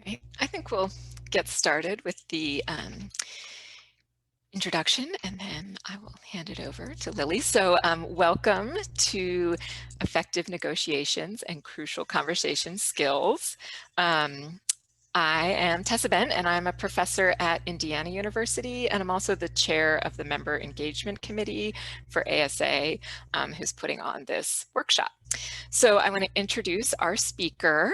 Right. I think we'll get started with the introduction, and then I will hand it over to Lily. So welcome to Effective Negotiations and Crucial Conversation Skills. I am Tessa Bent, and I'm a professor at Indiana University, and I'm also the chair of the Member Engagement Committee for ASA, who's putting on this workshop. So I want to introduce our speaker.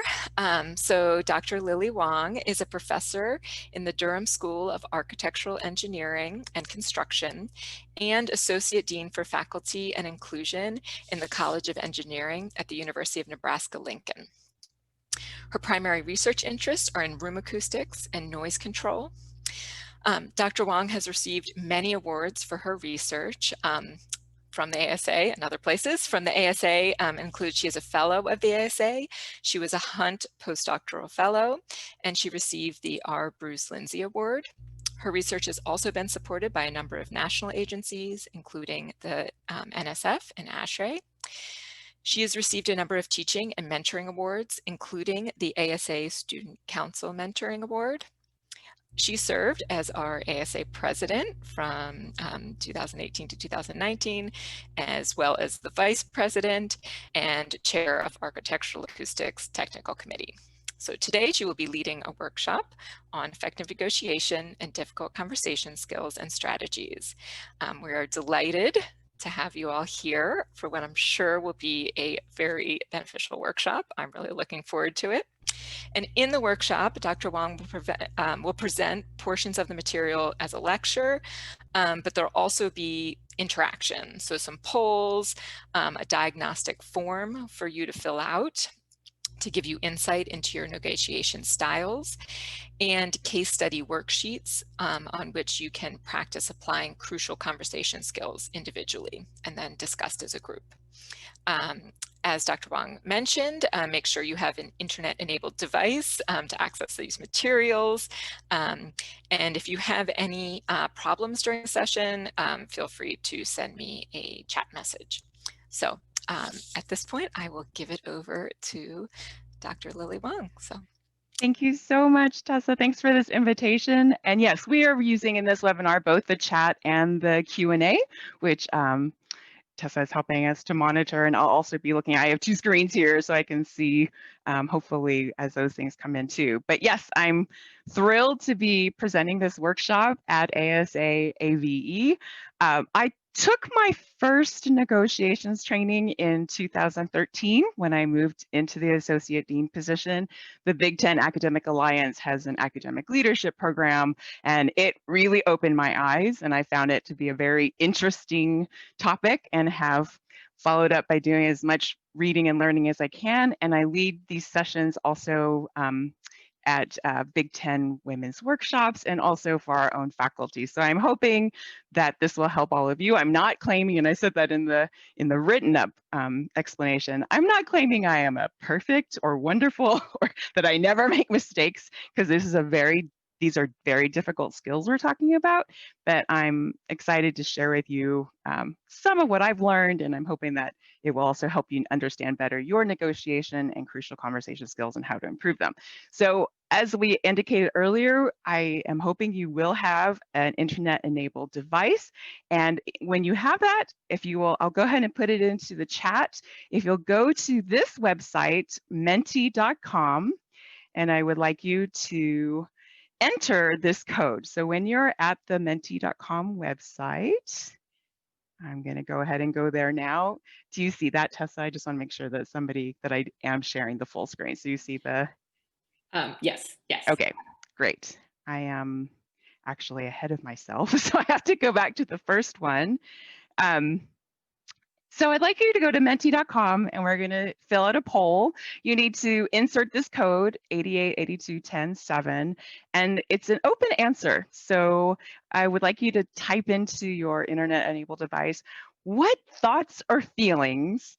So Dr. Lily Wang is a professor in the Durham School of Architectural Engineering and Construction and Associate Dean for Faculty and Inclusion in the College of Engineering at the University of Nebraska-Lincoln. Her primary research interests are in room acoustics and noise control. Dr. Wang has received many awards for her research from the ASA and other places. From the ASA includes she is a fellow of the ASA. She was a Hunt postdoctoral fellow, and she received the R. Bruce Lindsay Award. Her research has also been supported by a number of national agencies, including the NSF and ASHRAE. She has received a number of teaching and mentoring awards, including the ASA Student Council Mentoring Award. She served as our ASA president from 2018 to 2019, as well as the vice president and chair of Architectural Acoustics Technical Committee. So today she will be leading a workshop on effective negotiation and difficult conversation skills and strategies. We are delighted to have you all here for what I'm sure will be a very beneficial workshop. I'm really looking forward to it. And in the workshop, Dr. Wang will present portions of the material as a lecture, but there'll also be interaction. So some polls, a diagnostic form for you to fill out to give you insight into your negotiation styles, and case study worksheets on which you can practice applying crucial conversation skills individually and then discussed as a group. As Dr. Wang mentioned, make sure you have an internet-enabled device to access these materials. And if you have any problems during the session, feel free to send me a chat message. So at this point, I will give it over to Dr. Lily Wang. Thank you so much, Tessa. Thanks for this invitation. And yes, we are using in this webinar both the chat and the Q&A, which Tessa is helping us to monitor, and I'll also be looking. I have two screens here so I can see, hopefully, as those things come in too. But yes, I'm thrilled to be presenting this workshop at ASA AVE. I took my first negotiations training in 2013 when I moved into the Associate Dean position. The Big Ten Academic Alliance has an academic leadership program, and it really opened my eyes, and I found it to be a very interesting topic and have followed up by doing as much reading and learning as I can. And I lead these sessions also at Big Ten women's workshops and also for our own faculty. So I'm hoping that this will help all of you. I'm not claiming, and I said that in the written up explanation, I'm not claiming I am a perfect or wonderful or that I never make mistakes, because these are very difficult skills we're talking about, but I'm excited to share with you some of what I've learned, and I'm hoping that it will also help you understand better your negotiation and crucial conversation skills and how to improve them. So as we indicated earlier, I am hoping you will have an internet-enabled device, and when you have that, if you will, I'll go ahead and put it into the chat. If you'll go to this website, menti.com, and I would like you to enter this code. So when you're at the menti.com website, I'm going to go ahead and go there now. Do you see that, Tessa? I just want to make sure that I am sharing the full screen. So you see the... Yes. Okay, great. I am actually ahead of myself, so I have to go back to the first one. So I'd like you to go to menti.com, and we're going to fill out a poll. You need to insert this code 8882107, and it's an open answer. So I would like you to type into your internet-enabled device, what thoughts or feelings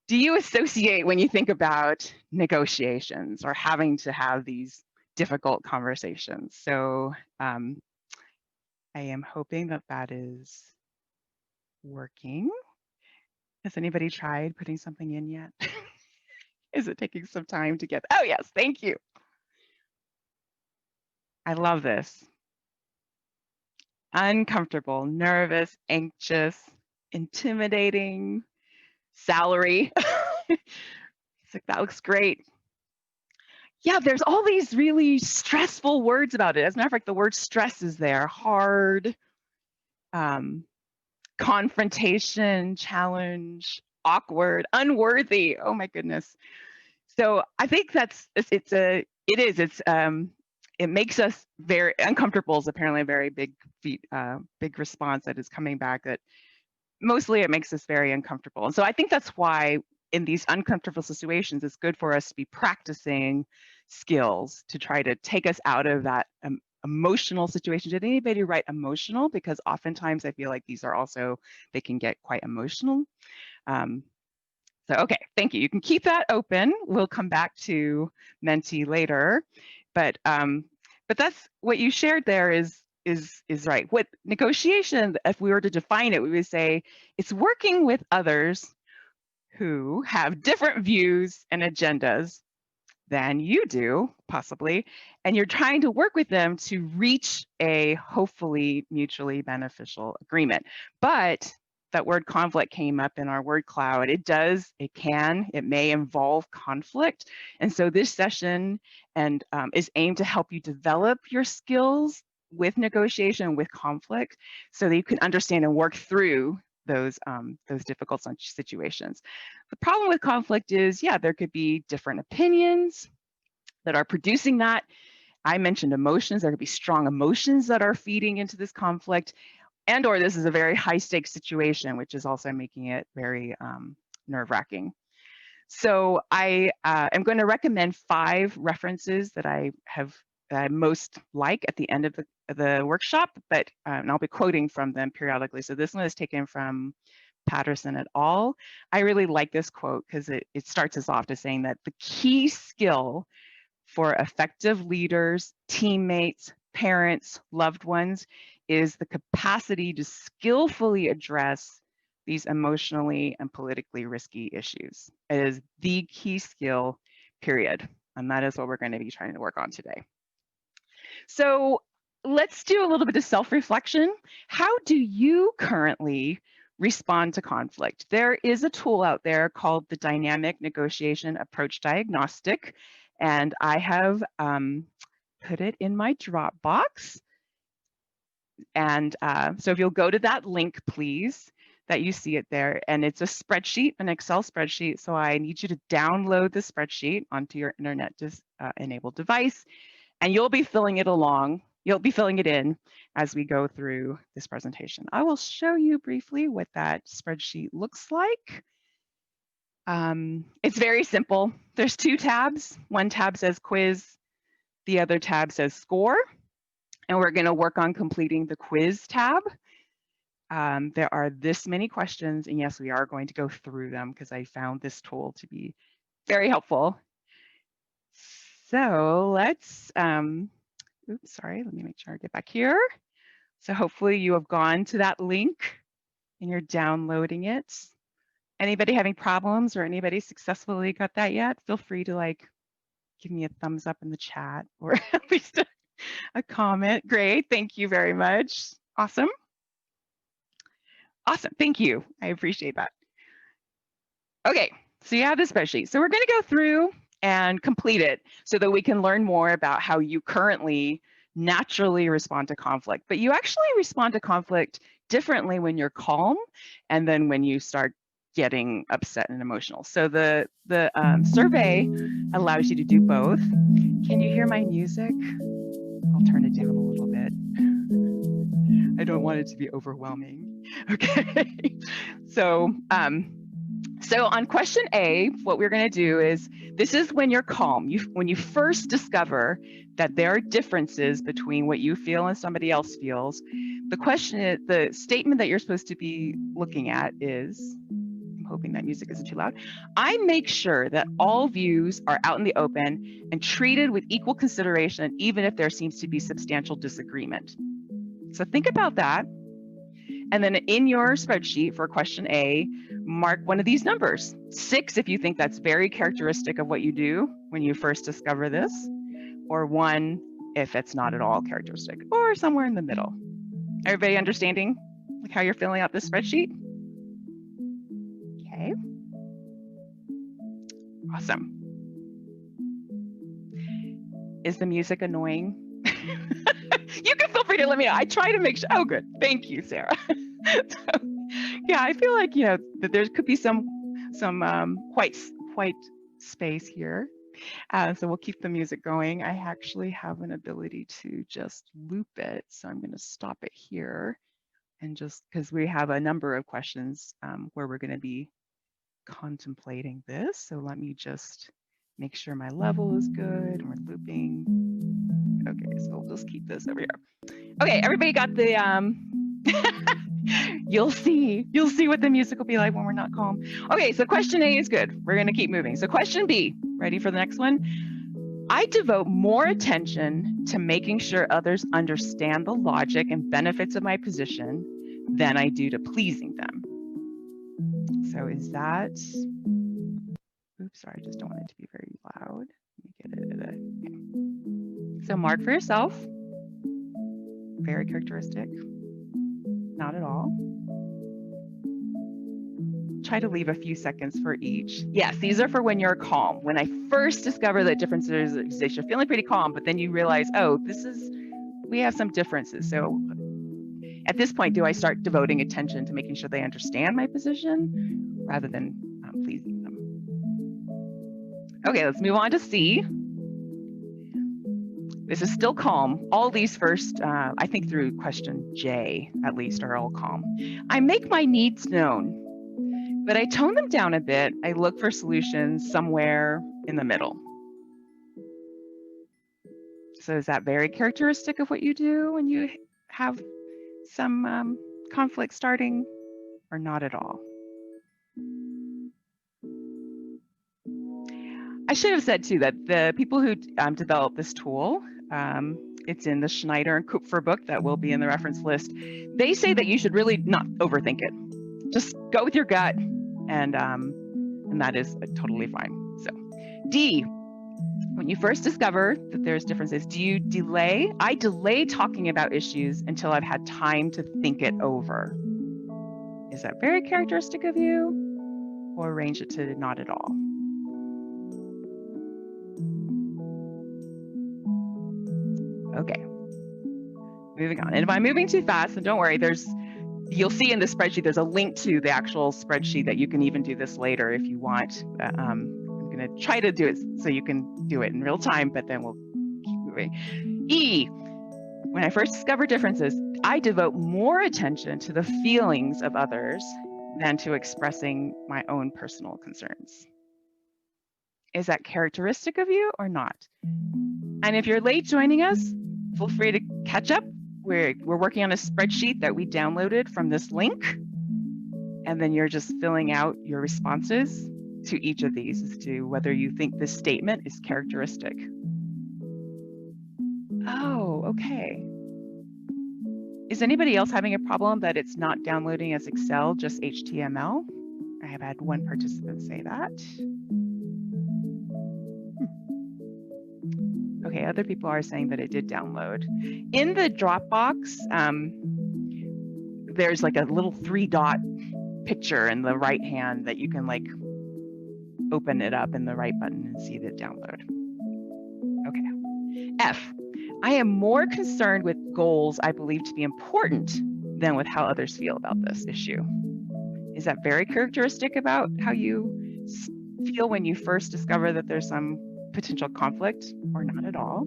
do you associate when you think about negotiations or having to have these difficult conversations? So I am hoping that that is working. Has anybody tried putting something in yet? Is it taking some time to get? Oh, yes, thank you. I love this. Uncomfortable, nervous, anxious, intimidating, salary. It's like, that looks great. Yeah, there's all these really stressful words about it. As a matter of fact, the word stress is there. Hard, confrontation, challenge, awkward, unworthy. Oh my goodness. So I think it makes us very uncomfortable is apparently a very big response that is coming back, that mostly it makes us very uncomfortable. And so I think that's why in these uncomfortable situations, it's good for us to be practicing skills to try to take us out of that emotional situation. Did anybody write emotional? Because oftentimes I feel like these are also, they can get quite emotional. So, okay, thank you. You can keep that open. We'll come back to Menti later, but that's what you shared there is right. What negotiation, if we were to define it, we would say it's working with others who have different views and agendas than you do, possibly, and you're trying to work with them to reach a hopefully mutually beneficial agreement. But that word conflict came up in our word cloud. It may involve conflict. And so this session is aimed to help you develop your skills with negotiation, with conflict, so that you can understand and work through those difficult situations. The problem with conflict is, yeah, there could be different opinions that are producing that. I mentioned emotions. There could be strong emotions that are feeding into this conflict, and or this is a very high stakes situation, which is also making it very nerve-wracking. So I am going to recommend 5 references that I most like at the end of the workshop, but and I'll be quoting from them periodically. So this one is taken from Patterson et al. I really like this quote because it starts us off to saying that the key skill for effective leaders, teammates, parents, loved ones is the capacity to skillfully address these emotionally and politically risky issues. It is the key skill, period. And that is what we're going to be trying to work on today. So let's do a little bit of self-reflection. How do you currently respond to conflict? There is a tool out there called the Dynamic Negotiation Approach Diagnostic, and I have put it in my Dropbox. And so if you'll go to that link, please, that you see it there, and it's a spreadsheet, an Excel spreadsheet. So I need you to download the spreadsheet onto your internet enabled device, and you'll be filling it in as we go through this presentation. I will show you briefly what that spreadsheet looks like. It's very simple. There's 2 tabs. One tab says quiz, the other tab says score, and we're going to work on completing the quiz tab. There are this many questions, and yes, we are going to go through them because I found this tool to be very helpful. So let's, oops, sorry, let me make sure I get back here. So hopefully you have gone to that link and you're downloading it. Anybody having problems or anybody successfully got that yet? Feel free to give me a thumbs up in the chat or at least a comment. Great, thank you very much. Awesome. Awesome, thank you. I appreciate that. Okay, so you have the spreadsheet. So we're going to go through and complete it so that we can learn more about how you currently naturally respond to conflict. But you actually respond to conflict differently when you're calm and then when you start getting upset and emotional. So the survey allows you to do both. Can you hear my music? I'll turn it down a little bit. I don't want it to be overwhelming. Okay. So on question A, what we're going to do is, this is when you're calm. When you first discover that there are differences between what you feel and somebody else feels, the statement that you're supposed to be looking at is, I'm hoping that music isn't too loud, I make sure that all views are out in the open and treated with equal consideration, even if there seems to be substantial disagreement. So think about that. And then in your spreadsheet for question A, mark one of these numbers. 6 if you think that's very characteristic of what you do when you first discover this, or 1 if it's not at all characteristic, or somewhere in the middle. Everybody understanding like how you're filling out this spreadsheet? Okay. Awesome. Is the music annoying? You can feel free to let me know. I try to make sure. Oh, good. Thank you, Sarah. So, yeah, I feel like, you know, that there could be some white space here. So we'll keep the music going. I actually have an ability to just loop it. So I'm going to stop it here. And just because we have a number of questions where we're going to be contemplating this. So let me just make sure my level is good and we're looping. Okay, so we'll just keep this over here. Okay, everybody got the, you'll see what the music will be like when we're not calm. Okay, so question A is good. We're gonna keep moving. So question B, ready for the next one? I devote more attention to making sure others understand the logic and benefits of my position than I do to pleasing them. So is that, oops, sorry, I just don't want it to be very loud. Let me get it, okay. So mark for yourself. Very characteristic, not at all. Try to leave a few seconds for each. Yes, these are for when you're calm. When I first discover that differences exist, you're feeling pretty calm, but then you realize, oh, we have some differences. So at this point, do I start devoting attention to making sure they understand my position rather than pleasing them? Okay, let's move on to C. This is still calm. All these first, I think through question J at least, are all calm. I make my needs known, but I tone them down a bit. I look for solutions somewhere in the middle. So is that very characteristic of what you do when you have some conflict starting, or not at all? I should have said too that the people who developed this tool, it's in the Schneider and Kupfer book that will be in the reference list. They say that you should really not overthink it. Just go with your gut, and that is totally fine. So D, when you first discover that there's differences, do you delay? I delay talking about issues until I've had time to think it over. Is that very characteristic of you, or range it to not at all? Okay, moving on. And if I'm moving too fast, then don't worry, you'll see in the spreadsheet, there's a link to the actual spreadsheet that you can even do this later if you want. I'm gonna try to do it so you can do it in real time, but then we'll keep moving. E, when I first discover differences, I devote more attention to the feelings of others than to expressing my own personal concerns. Is that characteristic of you or not? And if you're late joining us, feel free to catch up. We're working on a spreadsheet that we downloaded from this link. And then you're just filling out your responses to each of these as to whether you think this statement is characteristic. Oh, okay. Is anybody else having a problem that it's not downloading as Excel, just HTML? I have had one participant say that. Okay, other people are saying that it did download. In the Dropbox, there's like a little 3-dot picture in the right hand that you can like open it up in the right button and see the download. Okay. F, I am more concerned with goals I believe to be important than with how others feel about this issue. Is that very characteristic about how you feel when you first discover that there's some potential conflict, or not at all?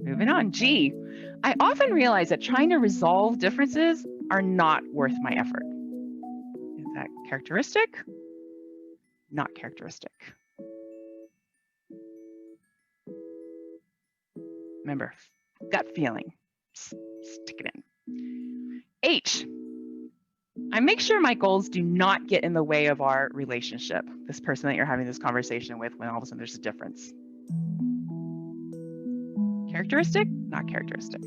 Moving on, G, I often realize that trying to resolve differences are not worth my effort. Is that characteristic? Not characteristic. Remember, gut feeling. Stick it in. H, I make sure my goals do not get in the way of our relationship, this person that you're having this conversation with, when all of a sudden there's a difference. Characteristic, not characteristic.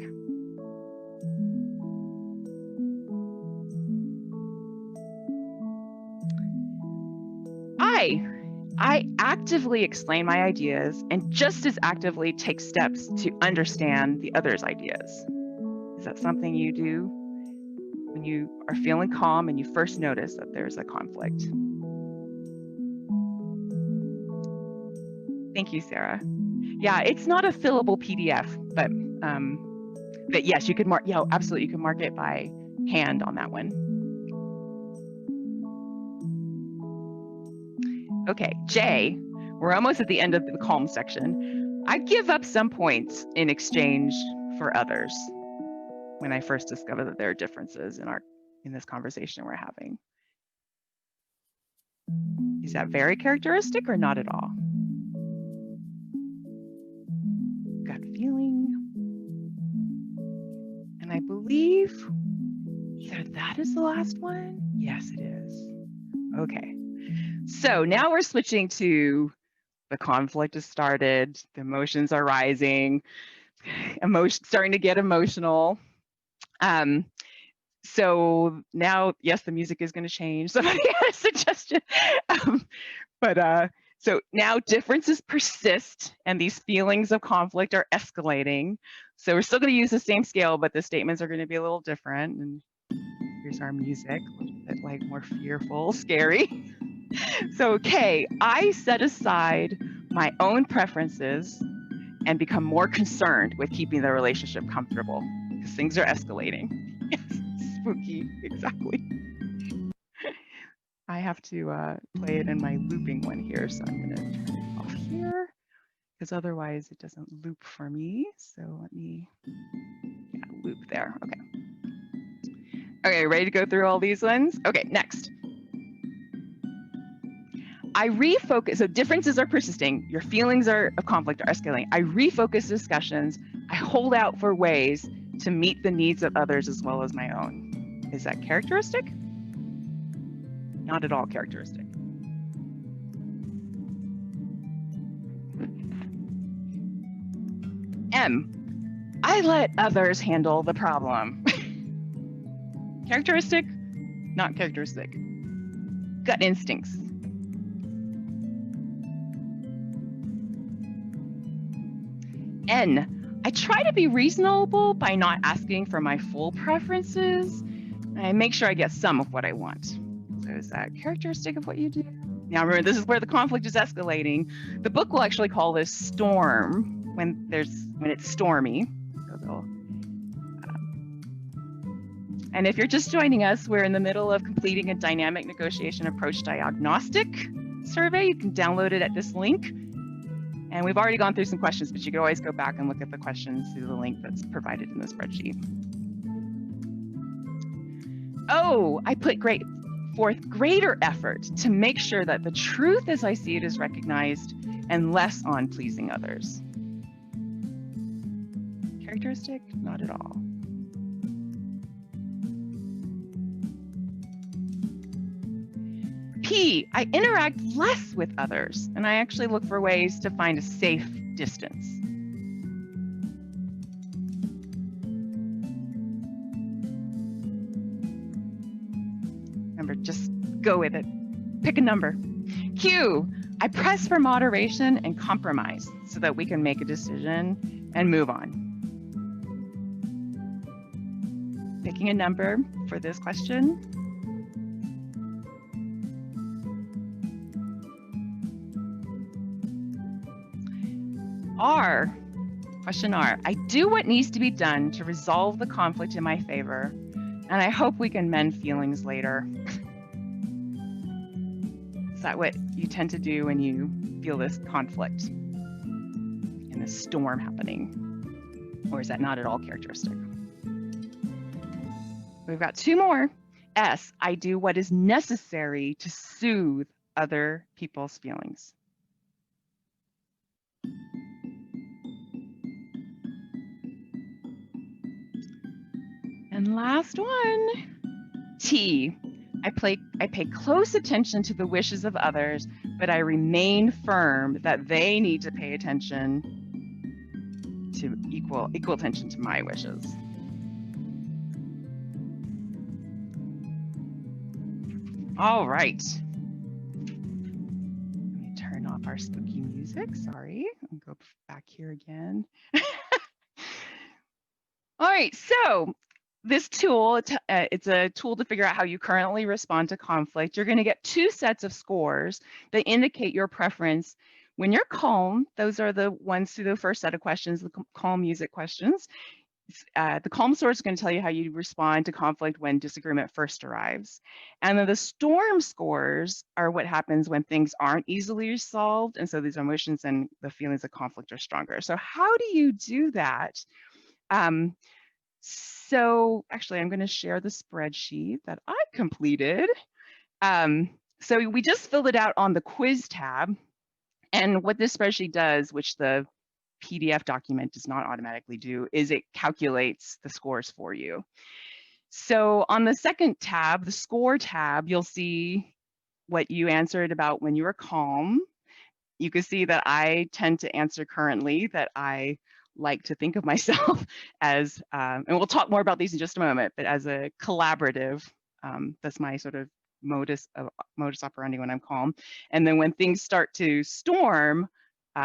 I actively explain my ideas and just as actively take steps to understand the other's ideas. Is that something you do when you are feeling calm and you first notice that there's a conflict? Thank you, Sarah. Yeah, it's not a fillable PDF, but yes, you could mark. Yeah, absolutely, you can mark it by hand on that one. Okay, J, we're almost at the end of the calm section. I give up some points in exchange for others when I first discover that there are differences in this conversation we're having. Is that very characteristic or not at all? Gut feeling. And I believe either that is the last one. Yes, it is. Okay. So now we're switching to the conflict has started, the emotions are rising, starting to get emotional. So now, yes, the music is going to change. Somebody had a suggestion. So now differences persist and these feelings of conflict are escalating. So we're still going to use the same scale, but the statements are going to be a little different. And here's our music, a little bit like more fearful, scary. So, okay, I set aside my own preferences and become more concerned with keeping the relationship comfortable because things are escalating. Yes, spooky, exactly. I have to play it in my looping one here, so I'm going to turn it off here because otherwise it doesn't loop for me. So let me, loop there. Okay. Okay, ready to go through all these ones? Okay, next. I refocus, so differences are persisting, your feelings of conflict are escalating. I refocus discussions, I hold out for ways to meet the needs of others as well as my own. Is that characteristic? Not at all characteristic. M, I let others handle the problem. Characteristic? Not characteristic. Gut instincts. N, I try to be reasonable by not asking for my full preferences. I make sure I get some of what I want. So is that characteristic of what you do? Now remember, this is where the conflict is escalating. The book will actually call this storm when it's stormy. So and if you're just joining us, we're in the middle of completing a dynamic negotiation approach diagnostic survey. You can download it at this link. And we've already gone through some questions, but you can always go back and look at the questions through the link that's provided in the spreadsheet. Oh, I put forth greater effort to make sure that the truth as I see it is recognized and less on pleasing others. Characteristic? Not at all. P, I interact less with others, and I actually look for ways to find a safe distance. Remember, just go with it. Pick a number. Q, I press for moderation and compromise so that we can make a decision and move on. Picking a number for this question. R, question R, I do what needs to be done to resolve the conflict in my favor, and I hope we can mend feelings later. Is that what you tend to do when you feel this conflict and this storm happening? Or is that not at all characteristic? We've got two more. S, I do what is necessary to soothe other people's feelings. And last one, T, I pay close attention to the wishes of others, but I remain firm that they need to pay attention to equal attention to my wishes. All right. our spooky music. Sorry, I'll go back here again. All right, so this tool, it's a tool to figure out how you currently respond to conflict. You're going to get 2 sets of scores that indicate your preference. When you're calm, those are the ones through the first set of questions, the calm music questions. The calm score is going to tell you how you respond to conflict when disagreement first arrives. And then the storm scores are what happens when things aren't easily resolved. And so these emotions and the feelings of conflict are stronger. So how do you do that? So actually, I'm going to share the spreadsheet that I completed. So we just filled it out on the quiz tab. And what this spreadsheet does, which the PDF document does not automatically do, is it calculates the scores for you. So on the second tab, the score tab, you'll see what you answered about when you were calm. You can see that I tend to answer currently that I like to think of myself as, and we'll talk more about these in just a moment, but as a collaborative. That's my sort of modus operandi when I'm calm. And then when things start to storm,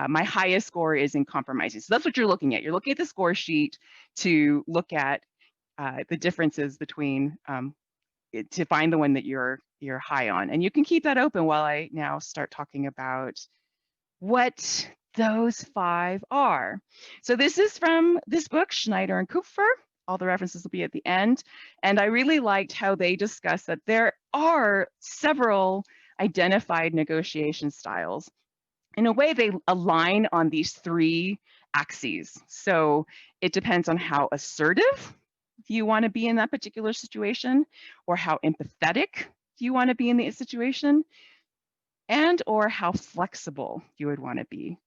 my highest score is in compromising. So that's what you're looking at. You're looking at the score sheet to look at the differences between, to find the one that you're high on. And you can keep that open while I now start talking about what those 5 are. So this is from this book, Schneider and Kupfer. All the references will be at the end. And I really liked how they discuss that there are several identified negotiation styles. In a way, they align on these 3 axes. So it depends on how assertive you want to be in that particular situation, or how empathetic you want to be in the situation, and or how flexible you would want to be,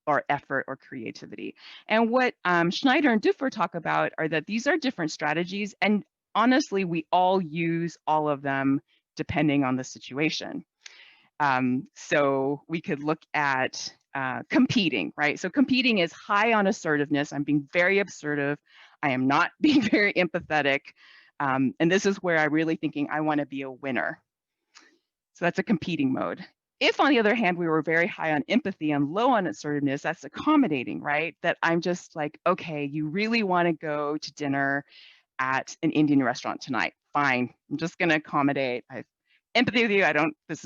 or effort or creativity. And what Schneider and Duffer talk about are that these are different strategies, and honestly, we all use all of them depending on the situation. So we could look at competing, right? So competing is high on assertiveness. I'm being very assertive. I am not being very empathetic. And this is where I'm really thinking I want to be a winner. So that's a competing mode. If, on the other hand, we were very high on empathy and low on assertiveness, that's accommodating, right? That I'm just like, okay, you really want to go to dinner at an Indian restaurant tonight. Fine, I'm just going to accommodate. I have empathy with you. This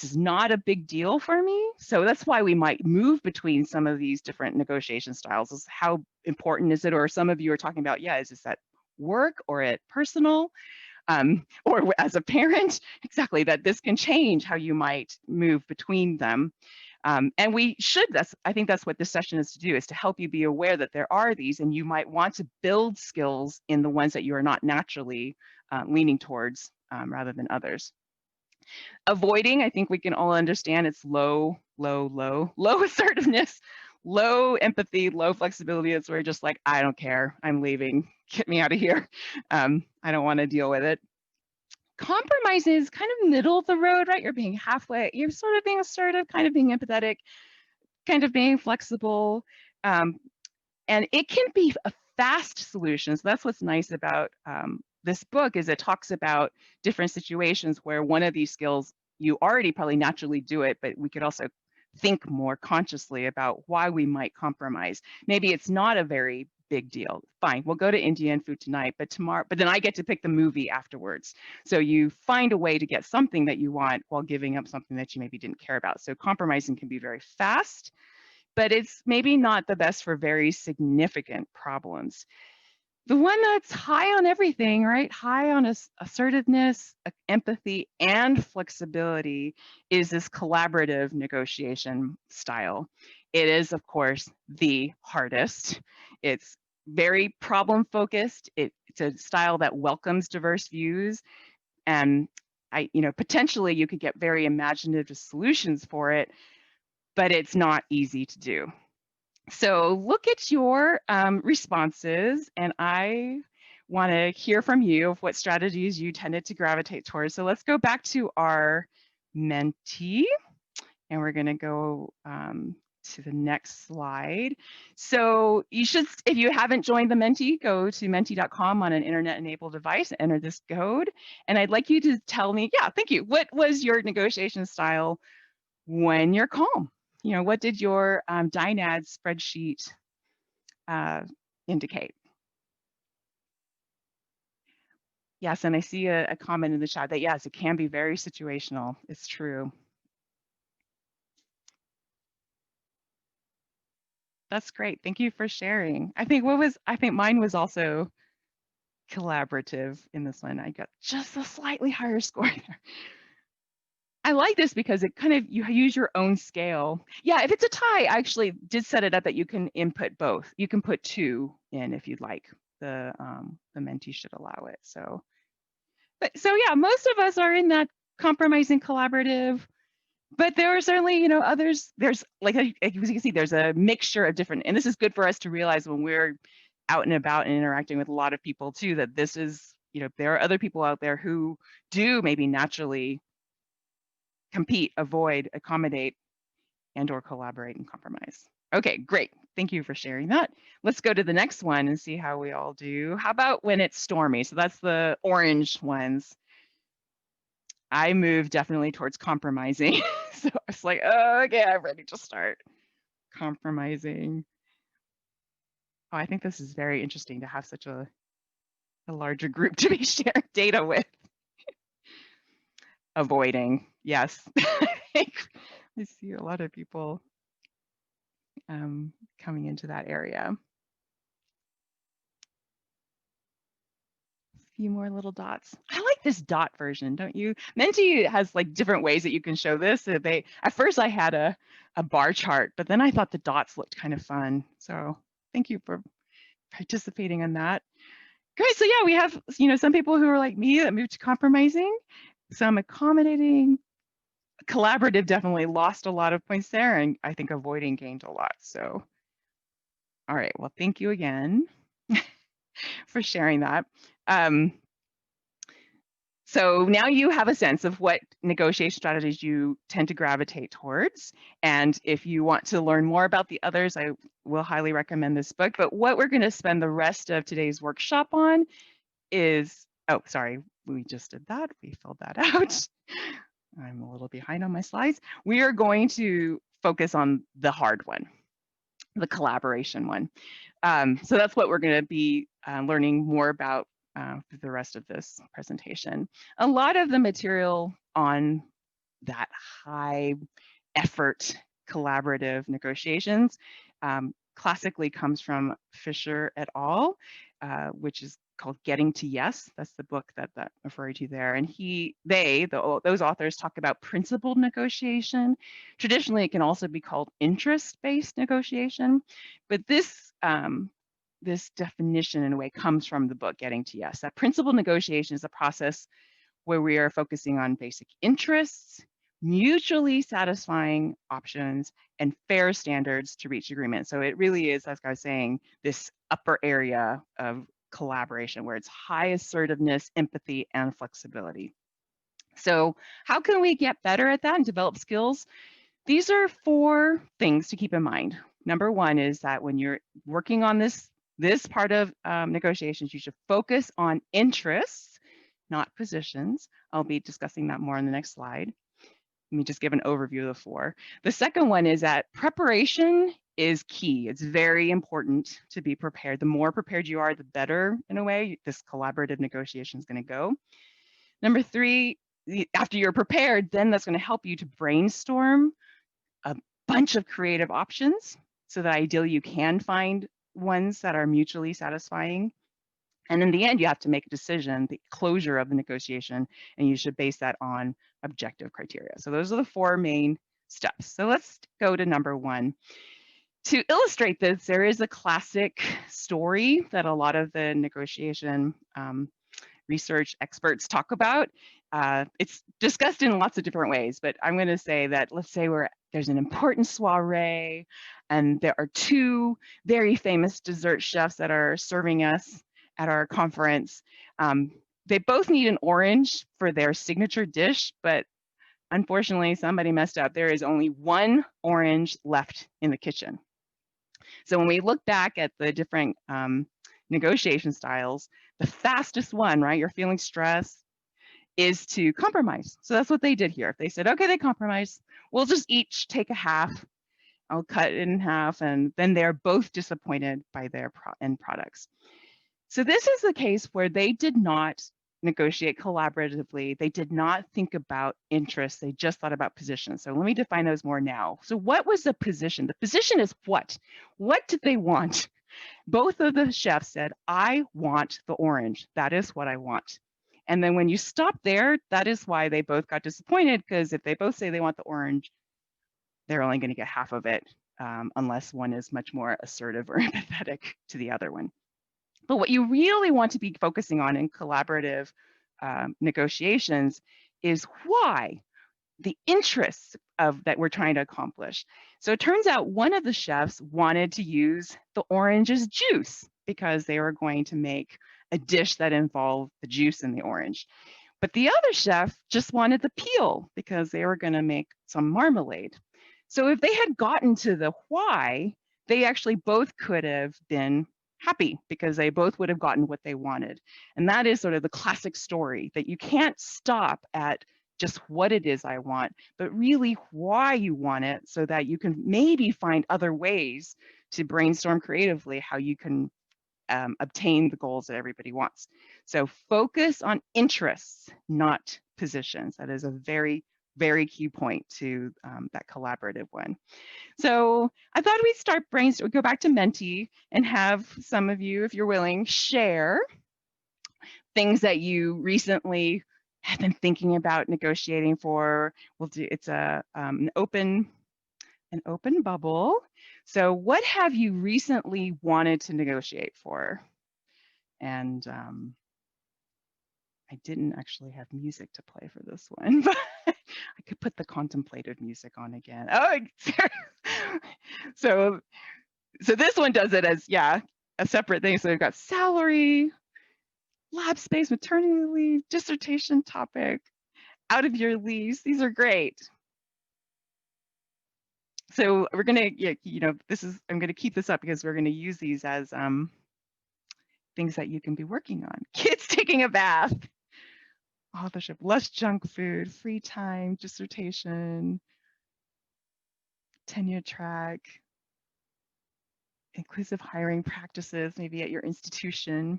is not a big deal for me. So that's why we might move between some of these different negotiation styles. Is how important is it? Or some of you are talking about, yeah, is this at work or at personal? Or as a parent, exactly, that this can change how you might move between them. And we should, I think that's what this session is to do, is to help you be aware that there are these, and you might want to build skills in the ones that you are not naturally leaning towards rather than others. Avoiding, I think we can all understand, it's low assertiveness, low empathy, low flexibility. It's where you're just like, I don't care, I'm leaving, get me out of here. I don't want to deal with it. Compromise is kind of middle of the road, right? You're being halfway, you're sort of being assertive, kind of being empathetic, kind of being flexible. And it can be a fast solution. So that's what's nice about this book, is it talks about different situations where one of these skills, you already probably naturally do it, but we could also think more consciously about why we might compromise. Maybe it's not a very big deal. Fine, we'll go to Indian food tonight, but then I get to pick the movie afterwards. So you find a way to get something that you want while giving up something that you maybe didn't care about. So compromising can be very fast, but it's maybe not the best for very significant problems. The one that's high on everything, right? High on assertiveness, empathy, and flexibility is this collaborative negotiation style. It is, of course, the hardest. It's very problem focused. It's a style that welcomes diverse views. And potentially you could get very imaginative solutions for it, but it's not easy to do. So look at your responses, and I want to hear from you of what strategies you tended to gravitate towards. So let's go back to our Menti, and we're going to go to the next slide. So you should, if you haven't joined the Menti, go to menti.com on an internet-enabled device, enter this code, and I'd like you to tell me, yeah, thank you, what was your negotiation style when you're calm? You know, what did your DINAD spreadsheet indicate? Yes, and I see a comment in the chat that yes, it can be very situational. It's true. That's great. Thank you for sharing. I think mine was also collaborative in this one. I got just a slightly higher score there. I like this because it kind of, you use your own scale. Yeah, if it's a tie, I actually did set it up that you can input both. You can put 2 in if you'd like. The mentee should allow it. So yeah, most of us are in that compromising collaborative, but there are certainly, you know, others. There's like as you can see, there's a mixture of different, and this is good for us to realize when we're out and about and interacting with a lot of people too, that this is, you know, there are other people out there who do maybe naturally compete, avoid, accommodate, and or collaborate and compromise. Okay, great. Thank you for sharing that. Let's go to the next one and see how we all do. How about when it's stormy? So that's the orange ones. I move definitely towards compromising. So it's like, oh, okay, I'm ready to start compromising. Oh, I think this is very interesting to have such a larger group to be sharing data with. Avoiding, yes. I see a lot of people coming into that area. A few more little dots. I like this dot version, don't you? Menti has like different ways that you can show this. At first I had a bar chart, but then I thought the dots looked kind of fun. So thank you for participating in that. Great. So yeah, we have, you know, some people who are like me that moved to compromising, some accommodating. Collaborative definitely lost a lot of points there, and I think avoiding gained a lot. So, all right. Well, thank you again for sharing that. So now you have a sense of what negotiation strategies you tend to gravitate towards. And if you want to learn more about the others, I will highly recommend this book. But what we're going to spend the rest of today's workshop on is, oh, sorry, we just did that. We filled that out. I'm a little behind on my slides. We are going to focus on the hard one, the collaboration one. So that's what we're going to be learning more about for the rest of this presentation. A lot of the material on that high effort collaborative negotiations classically comes from Fisher et al., which is called Getting to Yes. That's the book that I'm referring to there. And those authors talk about principled negotiation. Traditionally, it can also be called interest-based negotiation. But this definition, in a way, comes from the book Getting to Yes. That principled negotiation is a process where we are focusing on basic interests, mutually satisfying options, and fair standards to reach agreement. So it really is, as I was saying, this upper area of collaboration where it's high assertiveness, empathy, and flexibility. So how can we get better at that and develop skills? These are 4 things to keep in mind. Number 1 is that when you're working on this part of negotiations, you should focus on interests, not positions. I'll be discussing that more in the next slide. Let me just give an overview of the 4. The second one is that preparation is key. It's very important to be prepared. The more prepared you are, the better, in a way, this collaborative negotiation is going to go. Number 3, after you're prepared, then that's going to help you to brainstorm a bunch of creative options so that ideally you can find ones that are mutually satisfying. And in the end, you have to make a decision, the closure of the negotiation, and you should base that on objective criteria. So those are the 4 main steps. So let's go to number 1. To illustrate this, there is a classic story that a lot of the negotiation research experts talk about. It's discussed in lots of different ways, but I'm going to say that, let's say there's an important soiree, and there are 2 very famous dessert chefs that are serving us at our conference. They both need an orange for their signature dish, but unfortunately, somebody messed up. There is only 1 orange left in the kitchen. So when we look back at the different negotiation styles, the fastest one, right, you're feeling stressed, is to compromise. So that's what they did here. They said, okay, they compromise. We'll just each take a half. I'll cut it in half, and then they're both disappointed by their end products. So this is the case where they did not negotiate collaboratively. They did not think about interests. They just thought about positions. So let me define those more now. So what was the position? The position is what? What did they want? Both of the chefs said, I want the orange. That is what I want. And then when you stop there, that is why they both got disappointed, because if they both say they want the orange, they're only going to get half of it, unless one is much more assertive or empathetic to the other one. But what you really want to be focusing on in collaborative negotiations is why, the interests of that we're trying to accomplish. So it turns out one of the chefs wanted to use the orange as juice because they were going to make a dish that involved the juice in the orange. But the other chef just wanted the peel because they were going to make some marmalade. So if they had gotten to the why, they actually both could have been happy because they both would have gotten what they wanted. And that is sort of the classic story, that you can't stop at just what it is I want, but really why you want it, so that you can maybe find other ways to brainstorm creatively how you can obtain the goals that everybody wants. So focus on interests, not positions. That is a very, very key point to that collaborative one. So I thought we'd start brainstorming, go back to Menti and have some of you, if you're willing, share things that you recently have been thinking about negotiating for. We'll do, it's an open bubble. So what have you recently wanted to negotiate for? And I didn't actually have music to play for this one, but I could put the contemplative music on again. Oh, so this one does it as, yeah, a separate thing. So we've got salary, lab space, maternity leave, dissertation topic, out of your leaves. These are great. So we're gonna, I'm gonna keep this up because we're gonna use these as things that you can be working on. Kids taking a bath, authorship, less junk food, free time, dissertation, tenure track, inclusive hiring practices, maybe at your institution.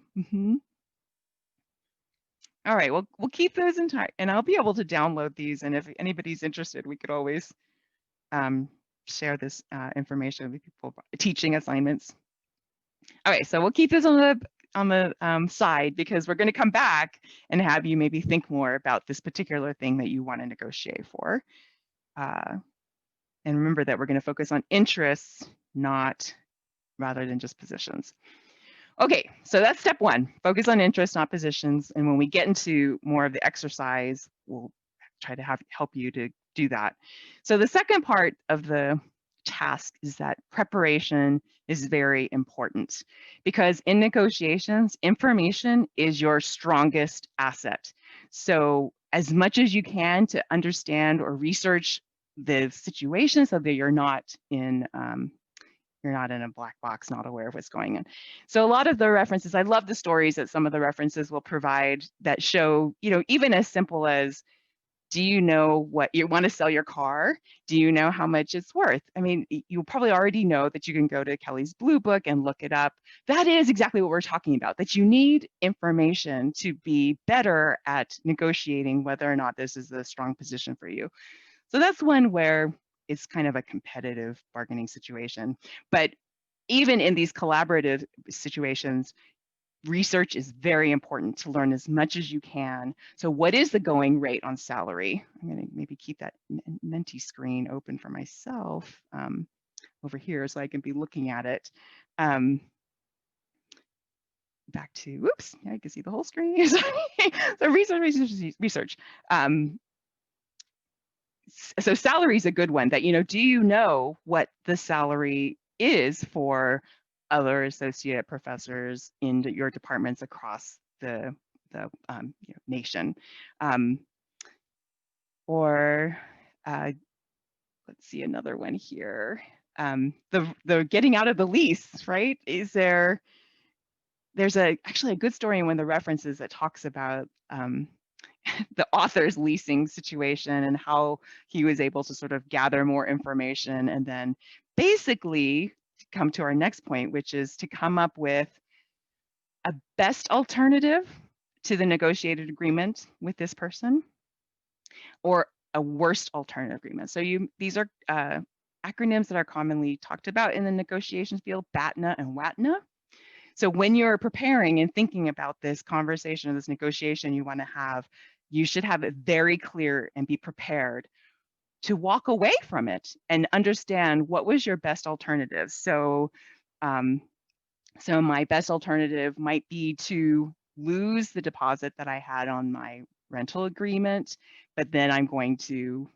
All right, well, we'll keep those entire, and I'll be able to download these. And if anybody's interested, we could always share this information with people, teaching assignments. All right, so we'll keep this on the side, because we're going to come back and have you maybe think more about this particular thing that you want to negotiate for. And remember that we're going to focus on interests, rather than just positions. Okay, so that's step one, focus on interests, not positions. And when we get into more of the exercise, we'll try to help you to do that. So the second part of the task is that preparation is very important, because in negotiations, information is your strongest asset. So as much as you can to understand or research the situation so that you're not in a black box, not aware of what's going on. So a lot of the references, I love the stories that some of the references will provide that show, even as simple as, do you know what you want to sell your car? Do you know how much it's worth? I mean, you probably already know that you can go to Kelly's Blue Book and look it up. That is exactly what we're talking about, that you need information to be better at negotiating whether or not this is a strong position for you. So that's one where it's kind of a competitive bargaining situation. But even in these collaborative situations, research is very important to learn as much as you can. So what is the going rate on salary? I'm going to maybe keep that Menti screen open for myself over here so I can be looking at it. Back to, whoops, yeah, I can see the whole screen. So research. So salary is a good one, that, do you know what the salary is for other associate professors in your departments across the nation? Or let's see another one here. The getting out of the lease, right? There's actually a good story in one of the references that talks about the author's leasing situation and how he was able to sort of gather more information and then basically come to our next point, which is to come up with a best alternative to the negotiated agreement with this person, or a worst alternative agreement. So these are acronyms that are commonly talked about in the negotiations field, BATNA and WATNA. So when you're preparing and thinking about this conversation or this negotiation you should have it very clear and be prepared to walk away from it and understand what was your best alternative. So, so my best alternative might be to lose the deposit that I had on my rental agreement, but then I'm going to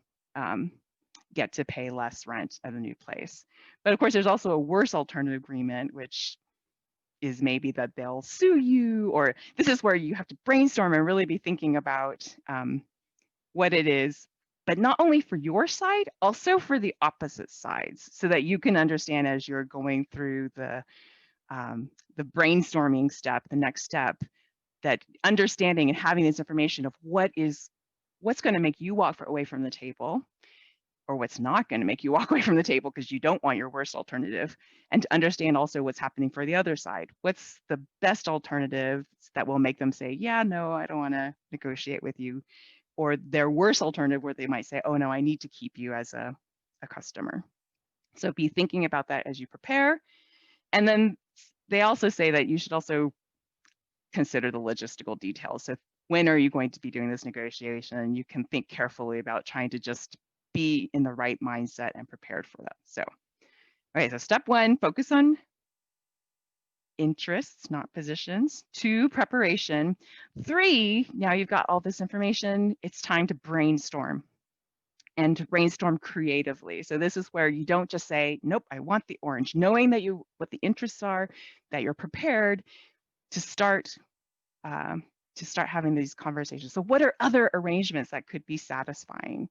get to pay less rent at a new place. But of course, there's also a worse alternative agreement, which is maybe that they'll sue you, or this is where you have to brainstorm and really be thinking about what it is, but not only for your side, also for the opposite sides, so that you can understand as you're going through the brainstorming step, the next step, that understanding and having this information of what's going to make you walk away from the table, or what's not going to make you walk away from the table because you don't want your worst alternative, and to understand also what's happening for the other side. What's the best alternative that will make them say, yeah, no, I don't want to negotiate with you, or their worst alternative where they might say, oh no, I need to keep you as a customer. So be thinking about that as you prepare. And then they also say that you should also consider the logistical details. So when are you going to be doing this negotiation? You can think carefully about trying to just be in the right mindset and prepared for that. So, all right, so step 1, focus on interests, not positions. 2, preparation. 3, now you've got all this information, it's time to brainstorm, and to brainstorm creatively. So this is where you don't just say, nope, I want the orange, knowing that what the interests are, that you're prepared to start having these conversations. So what are other arrangements that could be satisfying?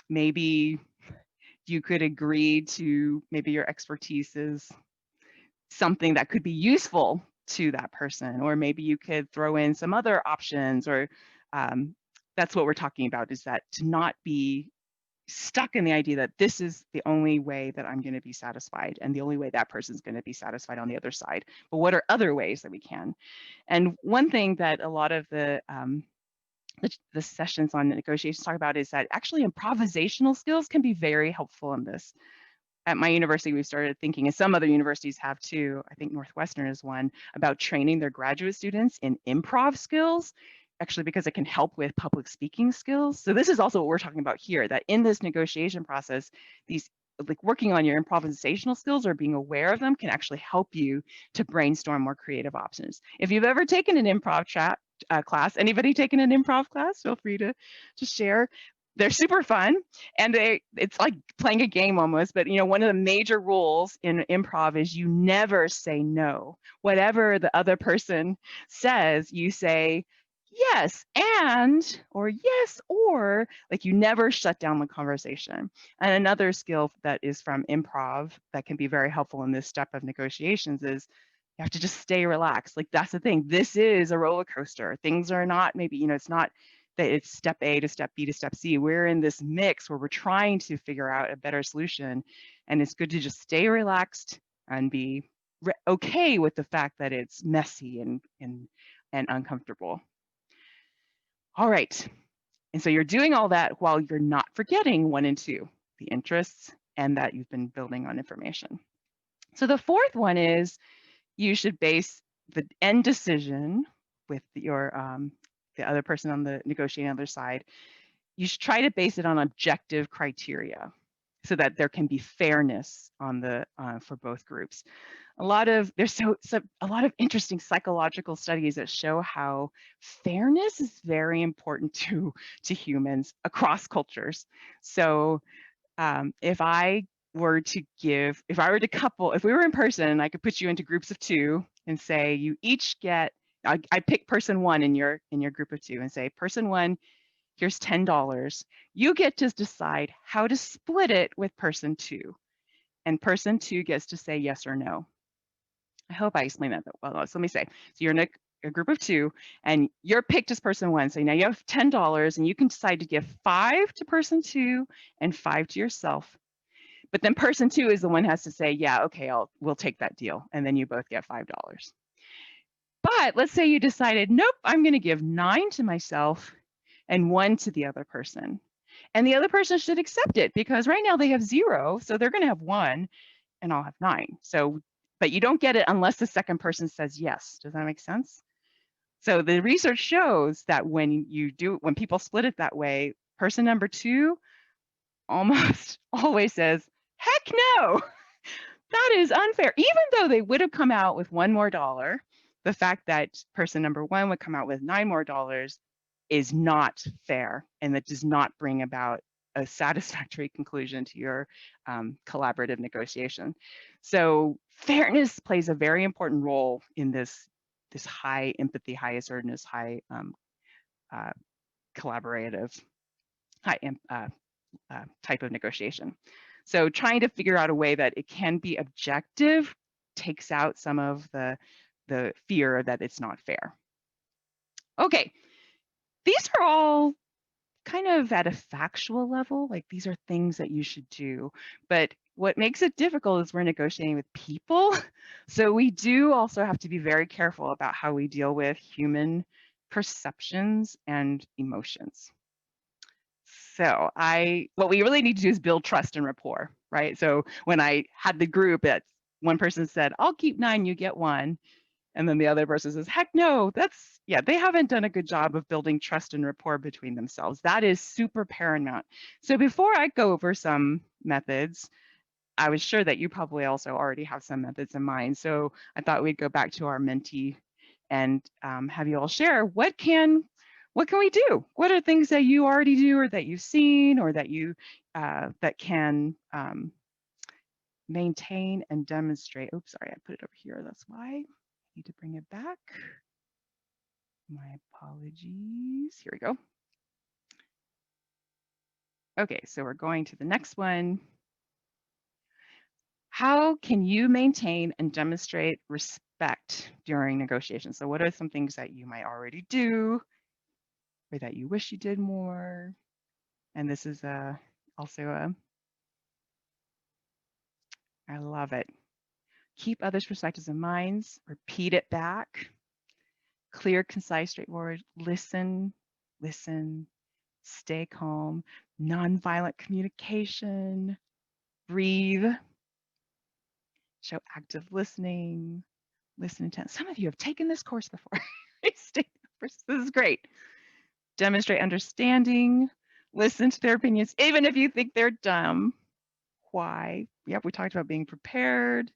Maybe you could agree to, maybe your expertise is something that could be useful to that person, or maybe you could throw in some other options, or that's what we're talking about, is that to not be stuck in the idea that this is the only way that I'm going to be satisfied and the only way that person's going to be satisfied on the other side. But what are other ways that we can? And one thing that a lot of the sessions on negotiations talk about is that actually improvisational skills can be very helpful in this. At my university, we've started thinking, and some other universities have too, I think Northwestern is one, about training their graduate students in improv skills, actually because it can help with public speaking skills. So this is also what we're talking about here, that in this negotiation process, these like working on your improvisational skills or being aware of them can actually help you to brainstorm more creative options. If you've ever taken an improv class, anybody taken an improv class, feel free to share. They're super fun, and it's like playing a game almost, but one of the major rules in improv is you never say no. Whatever the other person says, you say yes and, or yes or, like you never shut down the conversation. And another skill that is from improv that can be very helpful in this step of negotiations is you have to just stay relaxed. Like that's the thing. This is a roller coaster. Things are not maybe, it's not that it's step A to step B to step C. We're in this mix where we're trying to figure out a better solution. And it's good to just stay relaxed and be okay with the fact that it's messy and uncomfortable. All right. And so you're doing all that while you're not forgetting 1 and 2, the interests and that you've been building on information. So the fourth one is you should base the end decision with your the other person on the negotiating other side. You should try to base it on objective criteria so that there can be fairness on the for both groups. There's a lot of interesting psychological studies that show how fairness is very important to humans across cultures. So if we were in person, I could put you into groups of 2 and say you each get, I pick person 1 in your group of 2 and say, person 1, here's $10. You get to decide how to split it with person 2. And person 2 gets to say yes or no. I hope I explained that well. So let me say, so you're in a group of 2 and you're picked as person 1. So now you have $10 and you can decide to give 5 to person 2 and 5 to yourself. But then person 2 is the one who has to say, yeah, okay, we'll take that deal. And then you both get $5. But let's say you decided, nope, I'm going to give 9 to myself and 1 to the other person. And the other person should accept it because right now they have 0. So they're going to have 1 and I'll have 9. So, but you don't get it unless the second person says yes. Does that make sense? So the research shows that when people split it that way, person number 2 almost always says, heck no, that is unfair. Even though they would have come out with $1 more, the fact that person number 1 would come out with $9 more is not fair, and that does not bring about a satisfactory conclusion to your collaborative negotiation. So fairness plays a very important role in this high empathy, high assertiveness, high collaborative, high type of negotiation. So trying to figure out a way that it can be objective takes out some of the fear that it's not fair. Okay, these are all kind of at a factual level, like these are things that you should do. But what makes it difficult is we're negotiating with people. So we do also have to be very careful about how we deal with human perceptions and emotions. So what we really need to do is build trust and rapport, right? So when I had the group, one person said, I'll keep 9, you get 1. And then the other person says, heck no, they haven't done a good job of building trust and rapport between themselves. That is super paramount. So before I go over some methods, I was sure that you probably also already have some methods in mind. So I thought we'd go back to our mentee and have you all share what can we do? What are things that you already do or that you've seen or that you that can maintain and demonstrate. Oops, sorry, I put it over here. That's why I need to bring it back. My apologies. Here we go. Okay, so we're going to the next one. How can you maintain and demonstrate respect during negotiations? So what are some things that you might already do or that you wish you did more? And this is also I love it. Keep others' perspectives in mind, repeat it back. Clear, concise, straightforward, listen, stay calm, nonviolent communication, breathe, show active listening, listen intent. Some of you have taken this course before. This is great. Demonstrate understanding, listen to their opinions, even if you think they're dumb. Why? Yep, we talked about being prepared,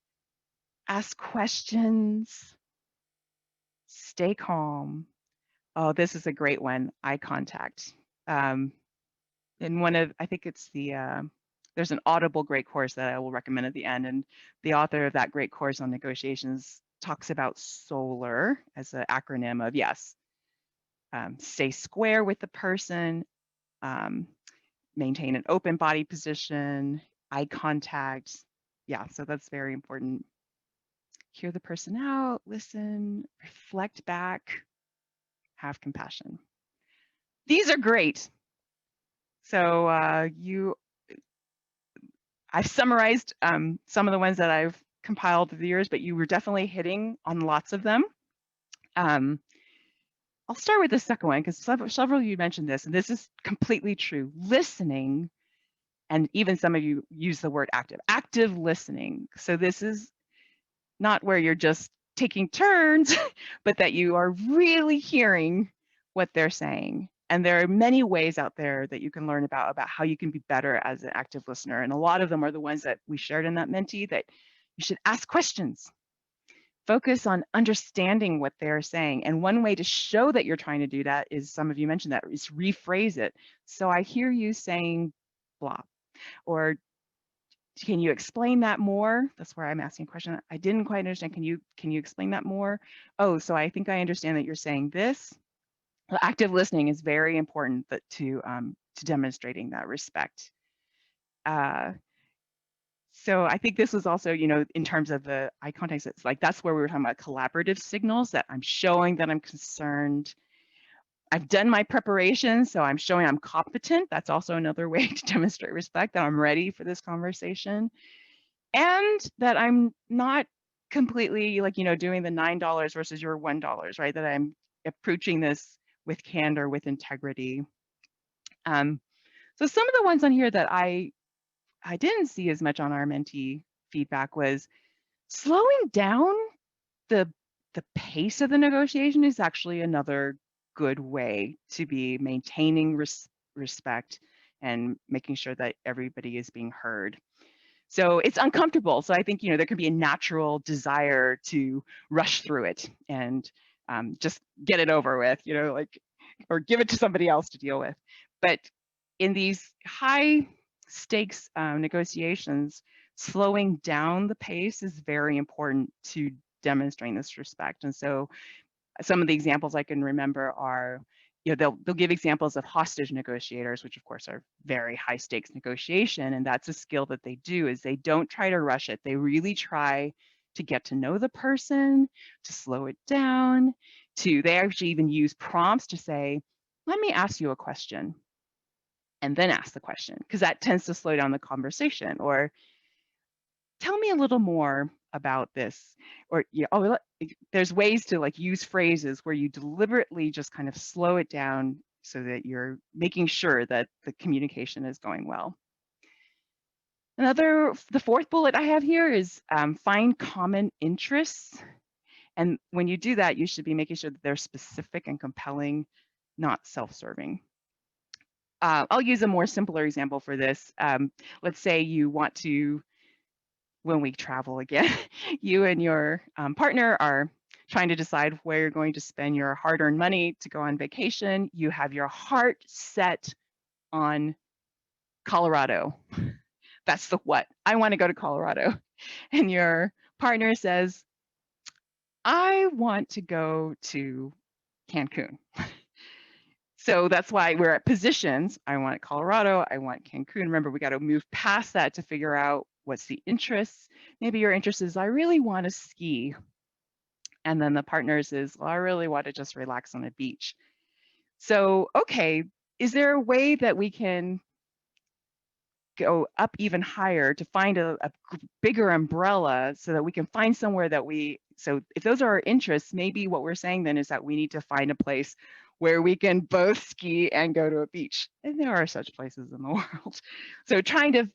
ask questions, stay calm. Oh, this is a great one, eye contact. In one of, I think it's there's an Audible great course that I will recommend at the end. And the author of that great course on negotiations talks about SOLAR as an acronym of, yes, stay square with the person, maintain an open body position, eye contact. Yeah, so that's very important. Hear the person out, listen, reflect back, have compassion. These are great. So I've summarized some of the ones that I've compiled through the years, but you were definitely hitting on lots of them. I'll start with the second one because several of you mentioned this, and this is completely true. Listening, and even some of you use the word active listening. So this is not where you're just taking turns, but that you are really hearing what they're saying. And there are many ways out there that you can learn about how you can be better as an active listener. And a lot of them are the ones that we shared in that mentee, that you should ask questions. Focus on understanding what they're saying. And one way to show that you're trying to do that is, some of you mentioned that, is rephrase it. So I hear you saying blah, or can you explain that more? That's where I'm asking a question. I didn't quite understand. Can you explain that more? Oh, so I think I understand that you're saying this. Active listening is very important to demonstrating that respect. So I think this was also, in terms of the eye contact, it's like that's where we were talking about collaborative signals, that I'm showing that I'm concerned. I've done my preparation, so I'm showing I'm competent. That's also another way to demonstrate respect, that I'm ready for this conversation. And that I'm not completely like, doing the $9 versus your $1, right? That I'm approaching this with candor, with integrity. So some of the ones on here that I didn't see as much on our mentee feedback was slowing down the pace of the negotiation is actually another good way to be maintaining respect and making sure that everybody is being heard. So it's uncomfortable. So I think, there can be a natural desire to rush through it and just get it over with, like, or give it to somebody else to deal with. But in these high stakes negotiations, slowing down the pace is very important to demonstrating this respect. And so some of the examples I can remember are, they'll give examples of hostage negotiators, which of course are very high stakes negotiation. And that's a skill that they do, is they don't try to rush it. They really try to get to know the person, to slow it down, they actually even use prompts to say, let me ask you a question, and then ask the question, because that tends to slow down the conversation. Or tell me a little more about this. Or there's ways to like use phrases where you deliberately just kind of slow it down so that you're making sure that the communication is going well. The fourth bullet I have here is find common interests. And when you do that, you should be making sure that they're specific and compelling, not self-serving. I'll use a more simpler example for this. Let's say you want to, when we travel again, you and your partner are trying to decide where you're going to spend your hard-earned money to go on vacation. You have your heart set on Colorado. That's the what. I want to go to Colorado. And your partner says, I want to go to Cancun. So that's why we're at positions. I want Colorado, I want Cancun. Remember, we got to move past that to figure out what's the interests. Maybe your interest is, I really want to ski. And then the partners is, well, I really want to just relax on a beach. So, okay, is there a way that we can go up even higher to find a bigger umbrella so that we can find somewhere that so if those are our interests, maybe what we're saying then is that we need to find a place where we can both ski and go to a beach. And there are such places in the world. So trying to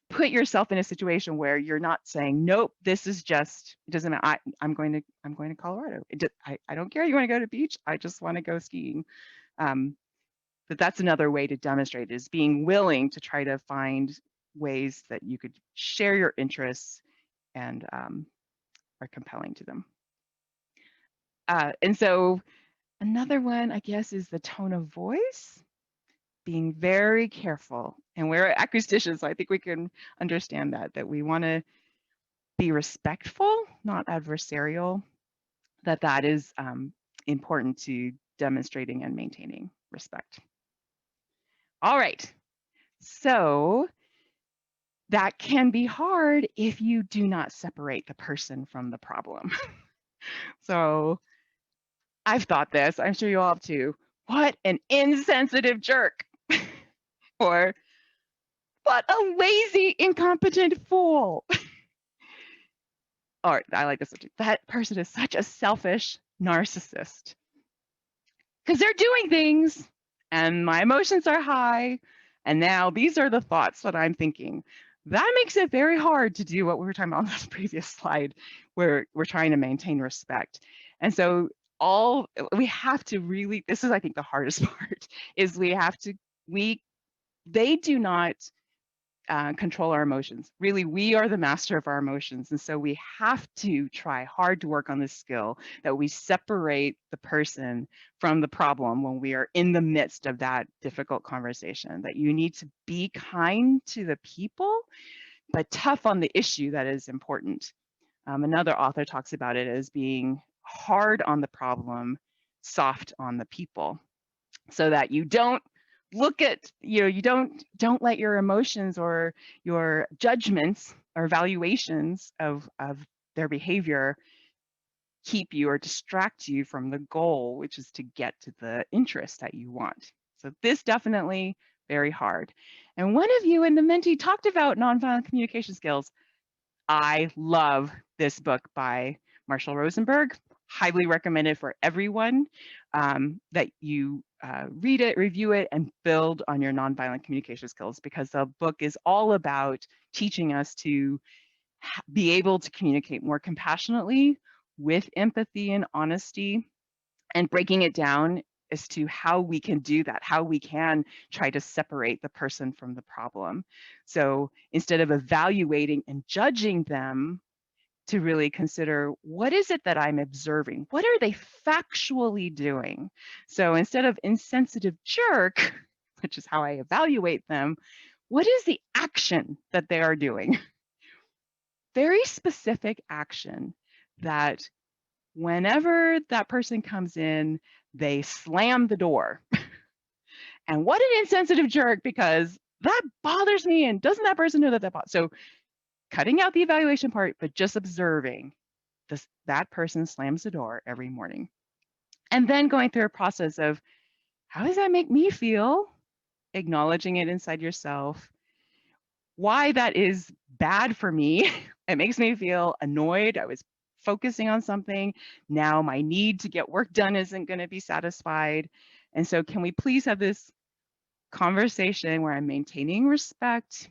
put yourself in a situation where you're not saying, nope, this is just, it doesn't matter. I'm going to Colorado. I don't care. You want to go to the beach? I just want to go skiing. But that's another way to demonstrate, is being willing to try to find ways that you could share your interests and are compelling to them. And so another one, I guess, is the tone of voice, being very careful. And we're acousticians, so I think we can understand that we want to be respectful, not adversarial, that is important to demonstrating and maintaining respect. All right, so that can be hard if you do not separate the person from the problem. So I've thought this, I'm sure you all have too. What an insensitive jerk. Or what a lazy, incompetent fool. Or I like this one too. That person is such a selfish narcissist. Because they're doing things and my emotions are high. And now these are the thoughts that I'm thinking. That makes it very hard to do what we were talking about on this previous slide, where we're trying to maintain respect. And so we have to really, this is, I think, the hardest part, is they do not control our emotions. Really, we are the master of our emotions. And so we have to try hard to work on this skill, that we separate the person from the problem when we are in the midst of that difficult conversation, that you need to be kind to the people, but tough on the issue that is important. Another author talks about it as being hard on the problem, soft on the people, so that you don't look at, you don't let your emotions or your judgments or evaluations of their behavior keep you or distract you from the goal, which is to get to the interest that you want. So this definitely very hard. And one of you in the Menti talked about nonviolent communication skills. I love this book by Marshall Rosenberg. Highly recommended for everyone that you read it, review it, and build on your nonviolent communication skills, because the book is all about teaching us to be able to communicate more compassionately with empathy and honesty, and breaking it down as to how we can do that, how we can try to separate the person from the problem. So instead of evaluating and judging them, to really consider, what is it that I'm observing? What are they factually doing? So instead of insensitive jerk, which is how I evaluate them, what is the action that they are doing? Very specific action that whenever that person comes in, they slam the door. And what an insensitive jerk, because that bothers me, and doesn't that person know that bothers? So cutting out the evaluation part, but just observing that person slams the door every morning. And then going through a process of, how does that make me feel? Acknowledging it inside yourself. Why that is bad for me. It makes me feel annoyed. I was focusing on something. Now my need to get work done isn't going to be satisfied. And so can we please have this conversation where I'm maintaining respect,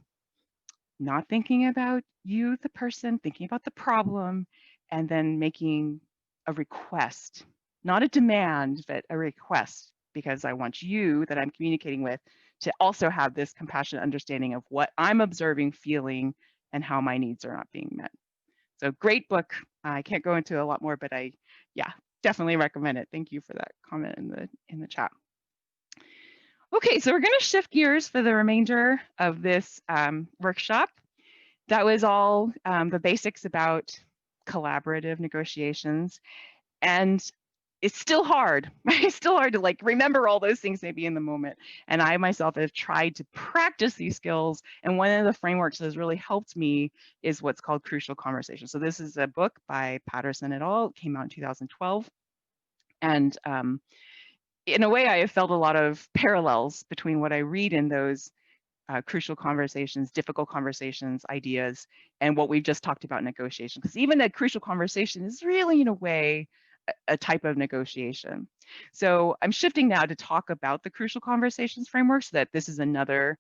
not thinking about you, the person, thinking about the problem, and then making a request, not a demand, but a request, because I want you that I'm communicating with to also have this compassionate understanding of what I'm observing, feeling, and how my needs are not being met. So great book. I can't go into a lot more, but yeah, definitely recommend it. Thank you for that comment in the chat. Okay, so we're going to shift gears for the remainder of this workshop. That was all the basics about collaborative negotiations, and it's still hard. It's still hard to like remember all those things maybe in the moment. And I myself have tried to practice these skills, and one of the frameworks that has really helped me is what's called Crucial Conversation. So this is a book by Patterson et al. It came out in 2012, and in a way, I have felt a lot of parallels between what I read in those crucial conversations, difficult conversations, ideas, and what we've just talked about negotiation. Because even a crucial conversation is really, in a way, a type of negotiation. So I'm shifting now to talk about the crucial conversations framework, so that this is another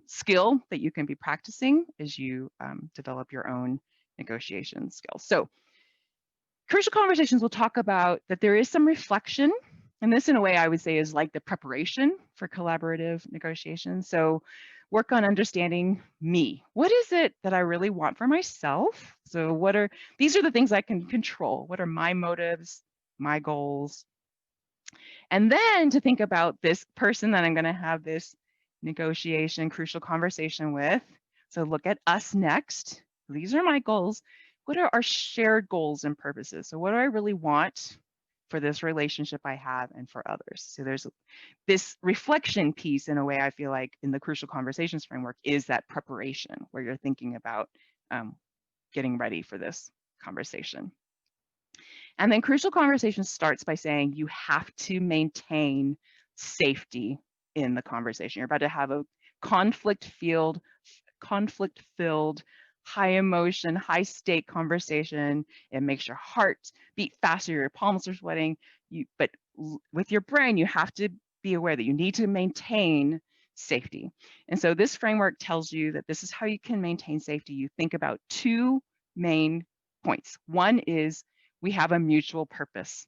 skill that you can be practicing as you develop your own negotiation skills. So crucial conversations will talk about that there is some reflection. And this, in a way, I would say is like the preparation for collaborative negotiations. So work on understanding me. What is it that I really want for myself? So these are the things I can control. What are my motives, my goals? And then to think about this person that I'm going to have this negotiation, crucial conversation with. So look at us next. These are my goals. What are our shared goals and purposes? So what do I really want for this relationship I have and for others? So there's this reflection piece, in a way, I feel like in the Crucial Conversations framework is that preparation where you're thinking about getting ready for this conversation. And then Crucial Conversations starts by saying you have to maintain safety in the conversation. You're about to have a conflict-filled, high emotion, high stake conversation. It makes your heart beat faster, your palms are sweating. But with your brain, you have to be aware that you need to maintain safety. And so this framework tells you that this is how you can maintain safety. You think about two main points. One is we have a mutual purpose.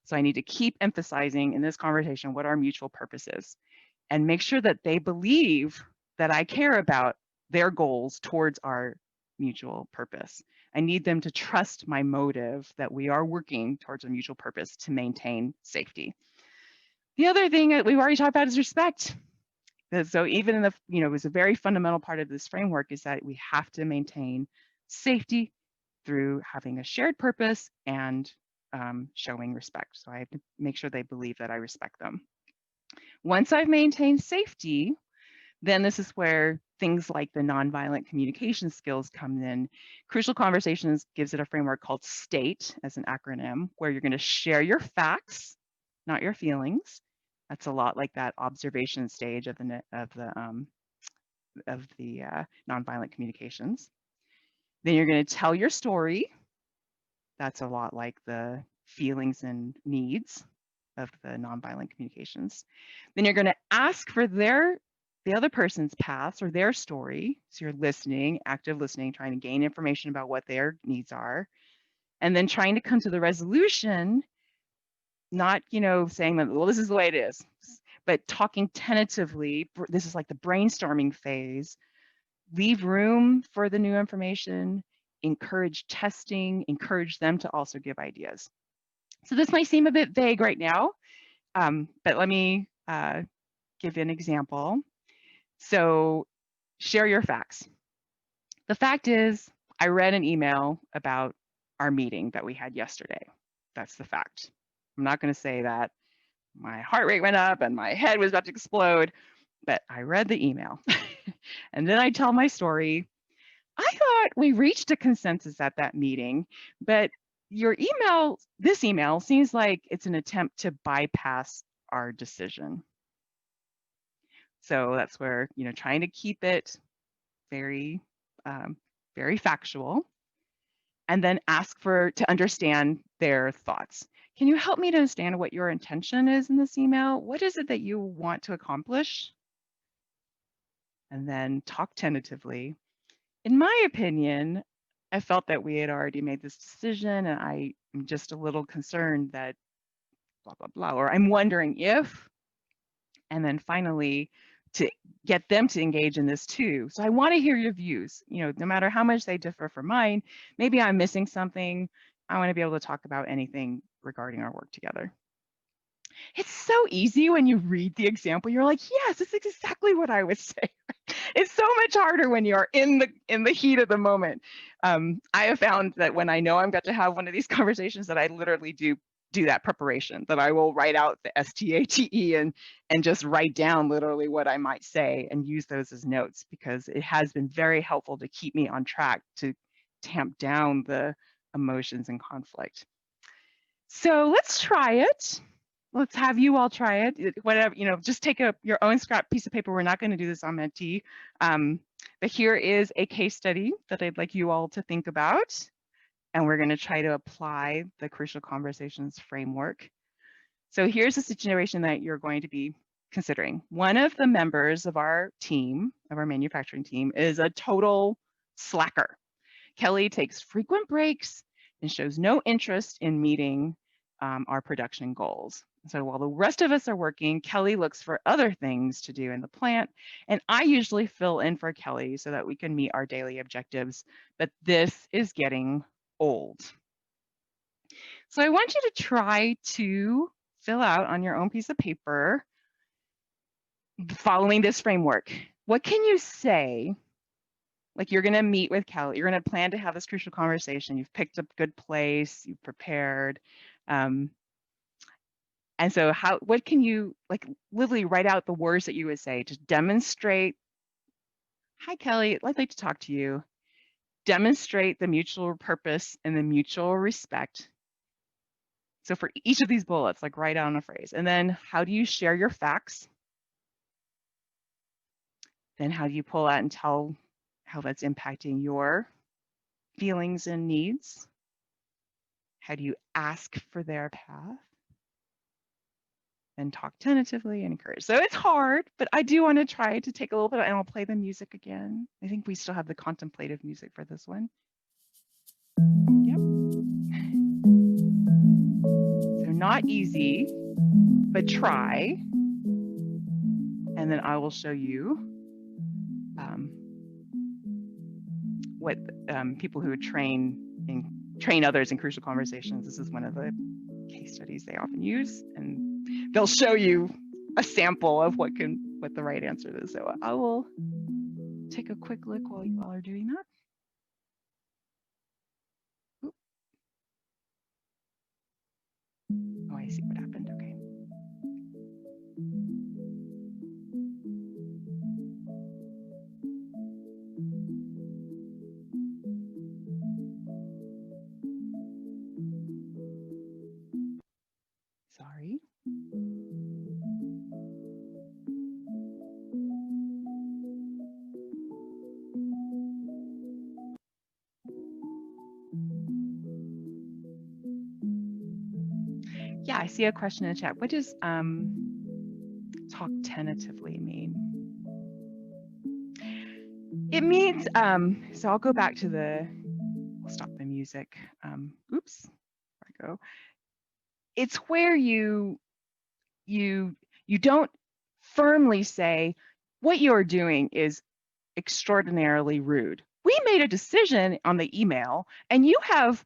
So I need to keep emphasizing in this conversation what our mutual purpose is, and make sure that they believe that I care about their goals towards our mutual purpose. I need them to trust my motive that we are working towards a mutual purpose to maintain safety. The other thing that we've already talked about is respect. So even in the, it was a very fundamental part of this framework is that we have to maintain safety through having a shared purpose and showing respect. So I have to make sure they believe that I respect them. Once I've maintained safety, then this is where things like the nonviolent communication skills come in. Crucial Conversations gives it a framework called STATE as an acronym, where you're going to share your facts, not your feelings. That's a lot like that observation stage of the nonviolent communications. Then you're going to tell your story. That's a lot like the feelings and needs of the nonviolent communications. Then you're going to ask for the other person's past or their story. So you're listening, active listening, trying to gain information about what their needs are, and then trying to come to the resolution, not, saying that, well, this is the way it is, but talking tentatively. This is like the brainstorming phase. Leave room for the new information, encourage testing, encourage them to also give ideas. So this might seem a bit vague right now, but let me give you an example. So share your facts. The fact is, I read an email about our meeting that we had yesterday. That's the fact. I'm not going to say that my heart rate went up and my head was about to explode, but I read the email. And then I tell my story. I thought we reached a consensus at that meeting, but this email seems like it's an attempt to bypass our decision. So that's where, trying to keep it very, very factual, and then ask to understand their thoughts. Can you help me to understand what your intention is in this email? What is it that you want to accomplish? And then talk tentatively. In my opinion, I felt that we had already made this decision, and I am just a little concerned that blah, blah, blah, or I'm wondering if, and then finally to get them to engage in this too. So I want to hear your views, no matter how much they differ from mine. Maybe I'm missing something. I want to be able to talk about anything regarding our work together. It's so easy when you read the example. You're like, yes, this is exactly what I would say. It's so much harder when you're in the heat of the moment. I have found that when I know I'm about to have one of these conversations, that I literally do that preparation, that I will write out the STATE and just write down literally what I might say and use those as notes, because it has been very helpful to keep me on track, to tamp down the emotions and conflict. So let's try it. Let's have you all try it. Whatever, just take your own scrap piece of paper. We're not going to do this on Menti. But here is a case study that I'd like you all to think about. And we're going to try to apply the Crucial Conversations framework. So here's a situation that you're going to be considering. One of the members of our team, of our manufacturing team, is a total slacker. Kelly takes frequent breaks and shows no interest in meeting our production goals. So while the rest of us are working, Kelly looks for other things to do in the plant, and I usually fill in for Kelly so that we can meet our daily objectives, but this is getting old. So I want you to try to fill out on your own piece of paper, following this framework. What can you say? Like, you're going to meet with Kelly, you're going to plan to have this crucial conversation, you've picked a good place, you've prepared. And so what can you, like, literally write out the words that you would say to demonstrate, hi, Kelly, I'd like to talk to you. Demonstrate the mutual purpose and the mutual respect. So for each of these bullets, like, write down a phrase. And then how do you share your facts? Then how do you pull out and tell how that's impacting your feelings and needs? How do you ask for their path? And talk tentatively and encourage. So it's hard, but I do want to try to take a little bit, and I'll play the music again. I think we still have the contemplative music for this one. Yep. So not easy, but try. And then I will show you what people who train others in crucial conversations. This is one of the case studies they often use, and they'll show you a sample of what the right answer is. So I will take a quick look while you all are doing that. Oop. Oh, I see what happened. Okay. Yeah, I see a question in the chat. What does talk tentatively mean? It means, so I'll go back to I'll stop the music. Oops, there I go. It's where you don't firmly say what you're doing is extraordinarily rude. We made a decision on the email, and you have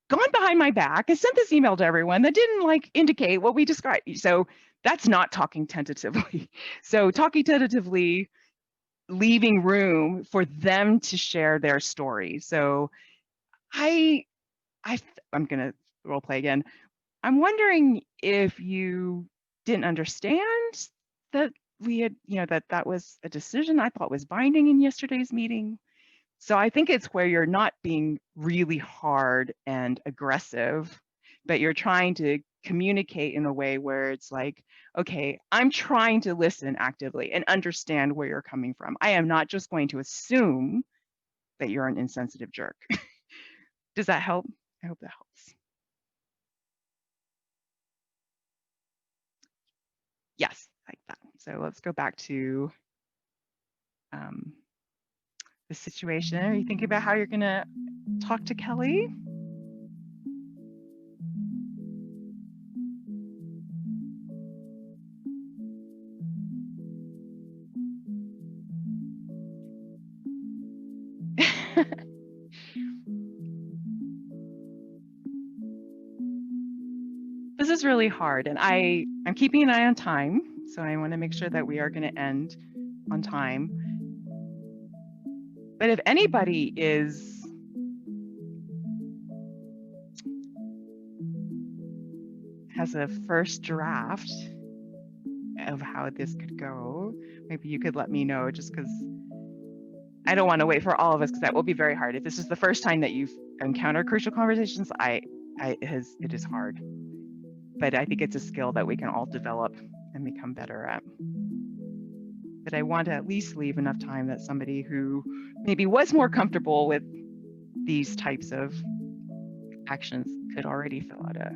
gone behind my back and sent this email to everyone that didn't like indicate what we described. So that's not talking tentatively. So talking tentatively, leaving room for them to share their story. So I I'm gonna role play again. I'm wondering if you didn't understand that we had, that was a decision I thought was binding in yesterday's meeting. So I think it's where you're not being really hard and aggressive, but you're trying to communicate in a way where it's like, okay, I'm trying to listen actively and understand where you're coming from. I am not just going to assume that you're an insensitive jerk. Does that help? I hope that helps. Yes, like that. So let's go back to the situation. Are you thinking about how you're going to talk to Kelly? This is really hard, and I'm keeping an eye on time, so I want to make sure that we are going to end on time. But if anybody has a first draft of how this could go, maybe you could let me know, just because I don't want to wait for all of us, because that will be very hard. If this is the first time that you've encountered crucial conversations, it is hard. But I think it's a skill that we can all develop and become better at. But I want to at least leave enough time that somebody who maybe was more comfortable with these types of actions could already fill out a.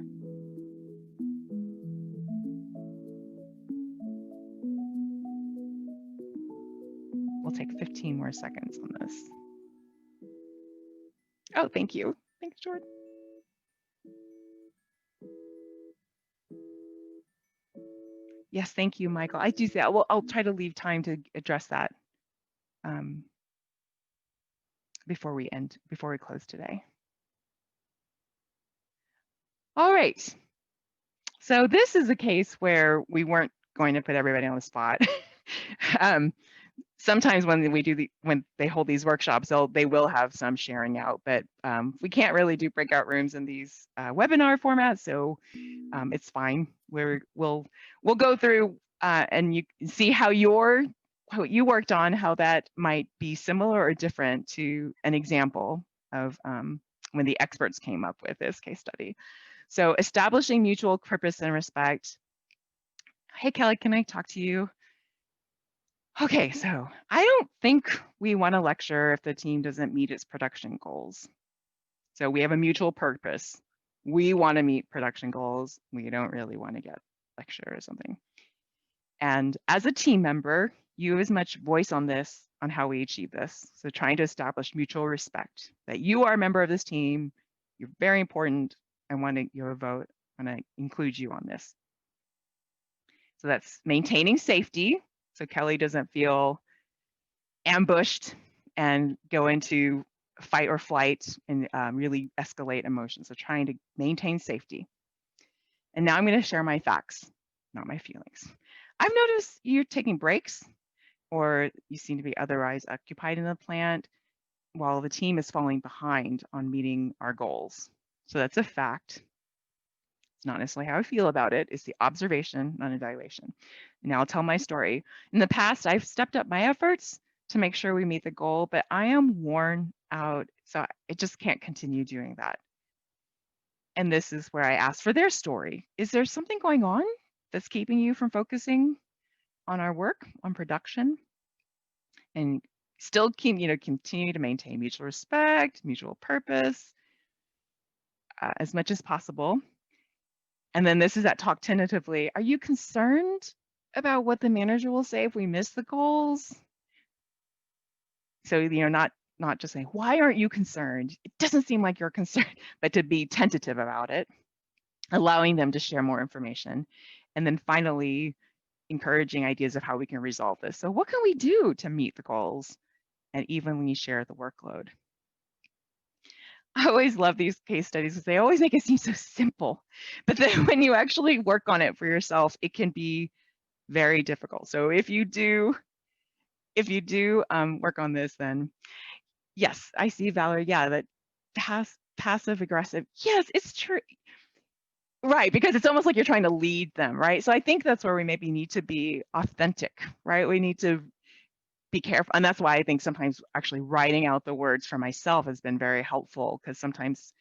We'll take 15 more seconds on this. Oh, thank you. Thanks, Jordan. Yes, thank you, Michael. I do say that. Well, I'll try to leave time to address that before we close today. All right. So this is a case where we weren't going to put everybody on the spot. Sometimes when they hold these workshops, they will have some sharing out, but we can't really do breakout rooms in these webinar formats, so it's fine. We'll go through and you can see how you worked on, how that might be similar or different to an example of when the experts came up with this case study. So establishing mutual purpose and respect. Hey, Kelly, can I talk to you? Okay, so I don't think we want to lecture if the team doesn't meet its production goals. So we have a mutual purpose. We want to meet production goals. We don't really want to get lecture or something. And as a team member, you have as much voice on this, on how we achieve this. So trying to establish mutual respect, that you are a member of this team. You're very important. I want your vote. I want to include you on this. So that's maintaining safety, so Kelly doesn't feel ambushed and go into fight or flight and really escalate emotions. So trying to maintain safety. And now I'm going to share my facts, not my feelings. I've noticed you're taking breaks, or you seem to be otherwise occupied in the plant while the team is falling behind on meeting our goals. So that's a fact. It's not necessarily how I feel about it. It's the observation, not evaluation. And now I'll tell my story. In the past, I've stepped up my efforts to make sure we meet the goal, but I am worn out, so I just can't continue doing that. And this is where I ask for their story. Is there something going on that's keeping you from focusing on our work, on production? And still continue to maintain mutual respect, mutual purpose, as much as possible. And then this is that talk tentatively. Are you concerned about what the manager will say if we miss the goals? So, not just saying, why aren't you concerned? It doesn't seem like you're concerned, but to be tentative about it, allowing them to share more information. And then finally, encouraging ideas of how we can resolve this. So what can we do to meet the goals and evenly share the workload? I always love these case studies because they always make it seem so simple. But then when you actually work on it for yourself, it can be very difficult. So if you do work on this, then yes, I see, Valerie. Yeah, that passive aggressive. Yes, it's true. Right, because it's almost like you're trying to lead them, right? So I think that's where we maybe need to be authentic, right? We need to be careful. And that's why I think sometimes actually writing out the words for myself has been very helpful, because sometimes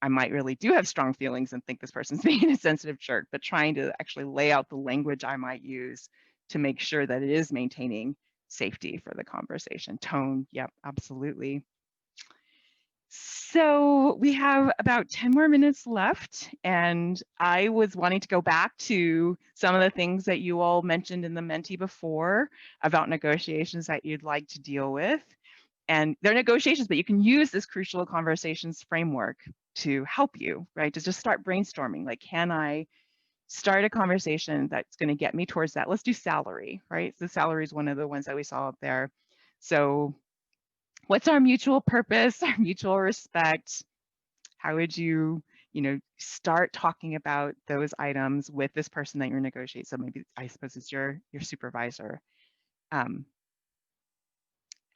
I might really do have strong feelings and think this person's being a sensitive jerk, but trying to actually lay out the language I might use to make sure that it is maintaining safety for the conversation. Tone, yep, absolutely. So we have about 10 more minutes left, and I was wanting to go back to some of the things that you all mentioned in the Menti before about negotiations that you'd like to deal with. And they're negotiations, but you can use this crucial conversations framework to help you, right? To just start brainstorming, like, can I start a conversation that's going to get me towards that? Let's do salary, right? So salary is one of the ones that we saw up there. So what's our mutual purpose, our mutual respect? How would you, start talking about those items with this person that you're negotiating? So maybe, I suppose it's your supervisor. And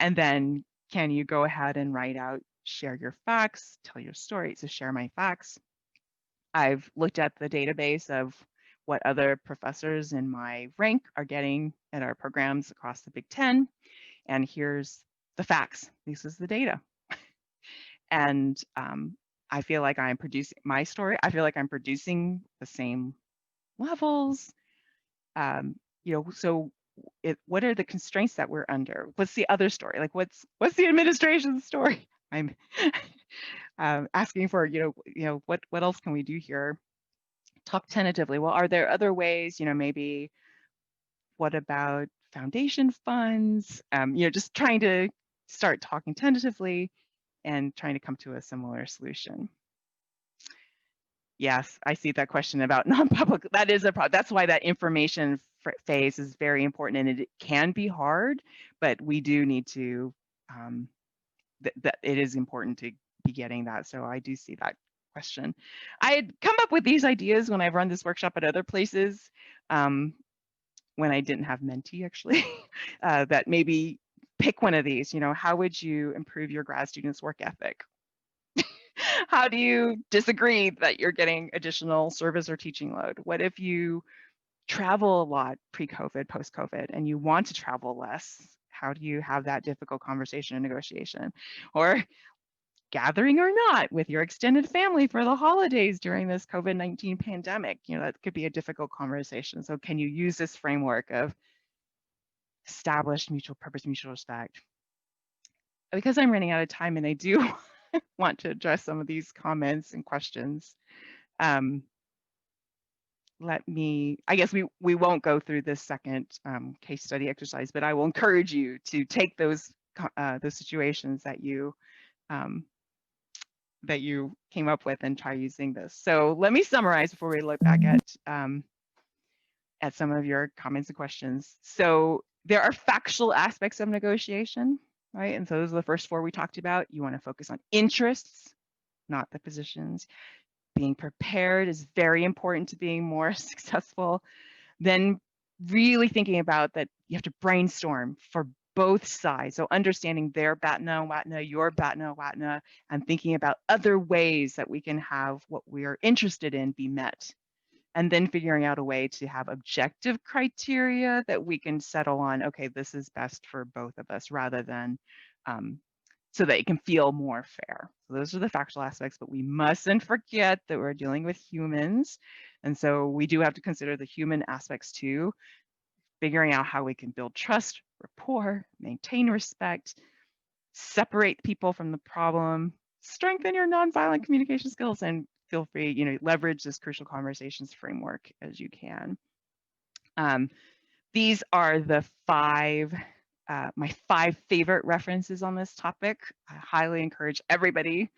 then can you go ahead and write out, share your facts, tell your story. So share my facts. I've looked at the database of what other professors in my rank are getting at our programs across the Big Ten. And here's the facts. This is the data. And I feel like I'm producing my story. I feel like I'm producing the same levels. So what are the constraints that we're under? What's the other story? Like, what's the administration's story? I'm asking for, what else can we do here? Talk tentatively. Well, are there other ways? Maybe what about foundation funds? Just trying to start talking tentatively and trying to come to a similar solution. Yes, I see that question about non-public. That is a problem. That's why that information phase is very important, and it can be hard, but we do need to, that it is important to be getting that. So I do see that question. I had come up with these ideas when I've run this workshop at other places, when I didn't have Menti, actually, that maybe pick one of these. How would you improve your grad students' work ethic? How do you disagree that you're getting additional service or teaching load? What if you travel a lot pre-COVID, post-COVID, and you want to travel less? How do you have that difficult conversation and negotiation? Or gathering or not with your extended family for the holidays during this COVID-19 pandemic? That could be a difficult conversation. So can you use this framework of established mutual purpose, mutual respect? Because I'm running out of time and I do want to address some of these comments and questions. I guess we won't go through this second case study exercise, but I will encourage you to take those situations that you came up with and try using this. So let me summarize before we look back at some of your comments and questions. So there are factual aspects of negotiation, right? And so those are the first four we talked about. You want to focus on interests, not the positions. Being prepared is very important to being more successful. Then really thinking about that you have to brainstorm for both sides. So understanding their BATNA, WATNA, your BATNA, WATNA, and thinking about other ways that we can have what we are interested in be met. And then figuring out a way to have objective criteria that we can settle on, okay, this is best for both of us, rather than so that it can feel more fair. So those are the factual aspects, but we mustn't forget that we're dealing with humans. And so we do have to consider the human aspects too, figuring out how we can build trust, rapport, maintain respect, separate people from the problem, strengthen your nonviolent communication skills, and feel free, leverage this crucial conversations framework as you can. These are the my 5 favorite references on this topic. I highly encourage everybody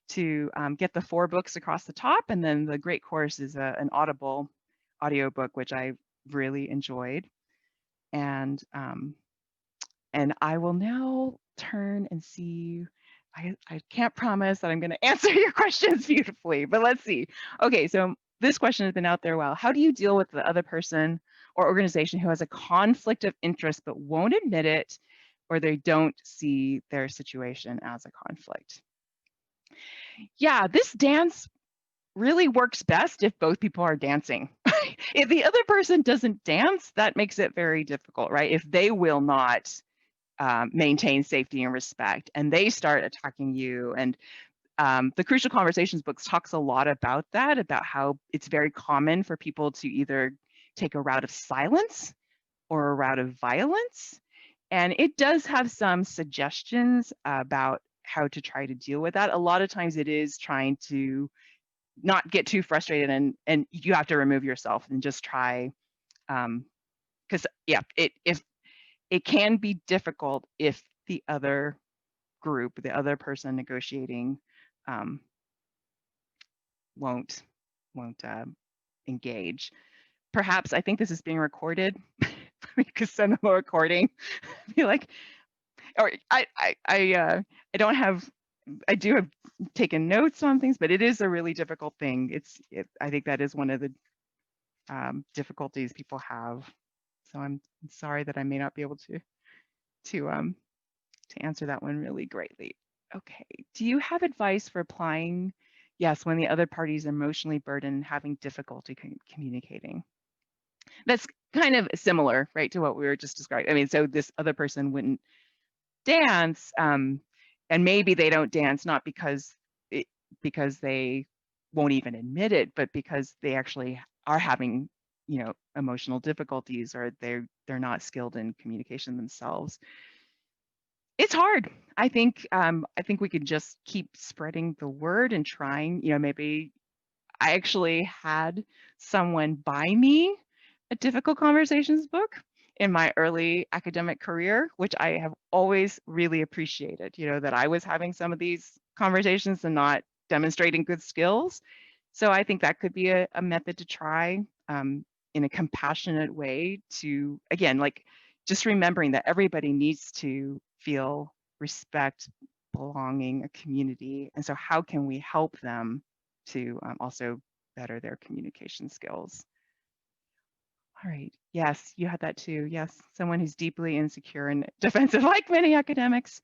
to get the 4 books across the top, and then the great course is an Audible audiobook, which I really enjoyed. And I will now turn and see. I can't promise that I'm going to answer your questions beautifully, but let's see. Okay, so this question has been out there a while. How do you deal with the other person or organization who has a conflict of interest but won't admit it, or they don't see their situation as a conflict? Yeah, this dance really works best if both people are dancing. If the other person doesn't dance, that makes it very difficult, right? If they will not maintain safety and respect, and they start attacking you. And the Crucial Conversations books talks a lot about that, about how it's very common for people to either take a route of silence or a route of violence. And it does have some suggestions about how to try to deal with that. A lot of times it is trying to not get too frustrated, and you have to remove yourself and just try, because yeah, if it can be difficult if the other group, the other person negotiating, won't engage. Perhaps, I think this is being recorded. We could send them a recording. Be like, or I don't have, I do have taken notes on things, but it is a really difficult thing. I think that is one of the difficulties people have. So I'm sorry that I may not be able to answer that one really greatly. Okay, do you have advice for applying, yes, when the other party is emotionally burdened and having difficulty communicating? That's kind of similar, right, to what we were just describing. I mean, so this other person wouldn't dance, and maybe they don't dance not because they won't even admit it, but because they actually are having, emotional difficulties, or they're not skilled in communication themselves. It's hard. I think we could just keep spreading the word and trying, maybe I actually had someone buy me a Difficult Conversations book in my early academic career, which I have always really appreciated, that I was having some of these conversations and not demonstrating good skills. So I think that could be a method to try, in a compassionate way, to, again, like, just remembering that everybody needs to feel respect, belonging, a community. And so how can we help them to also better their communication skills? All right. Yes, you had that too. Yes, someone who's deeply insecure and defensive, like many academics.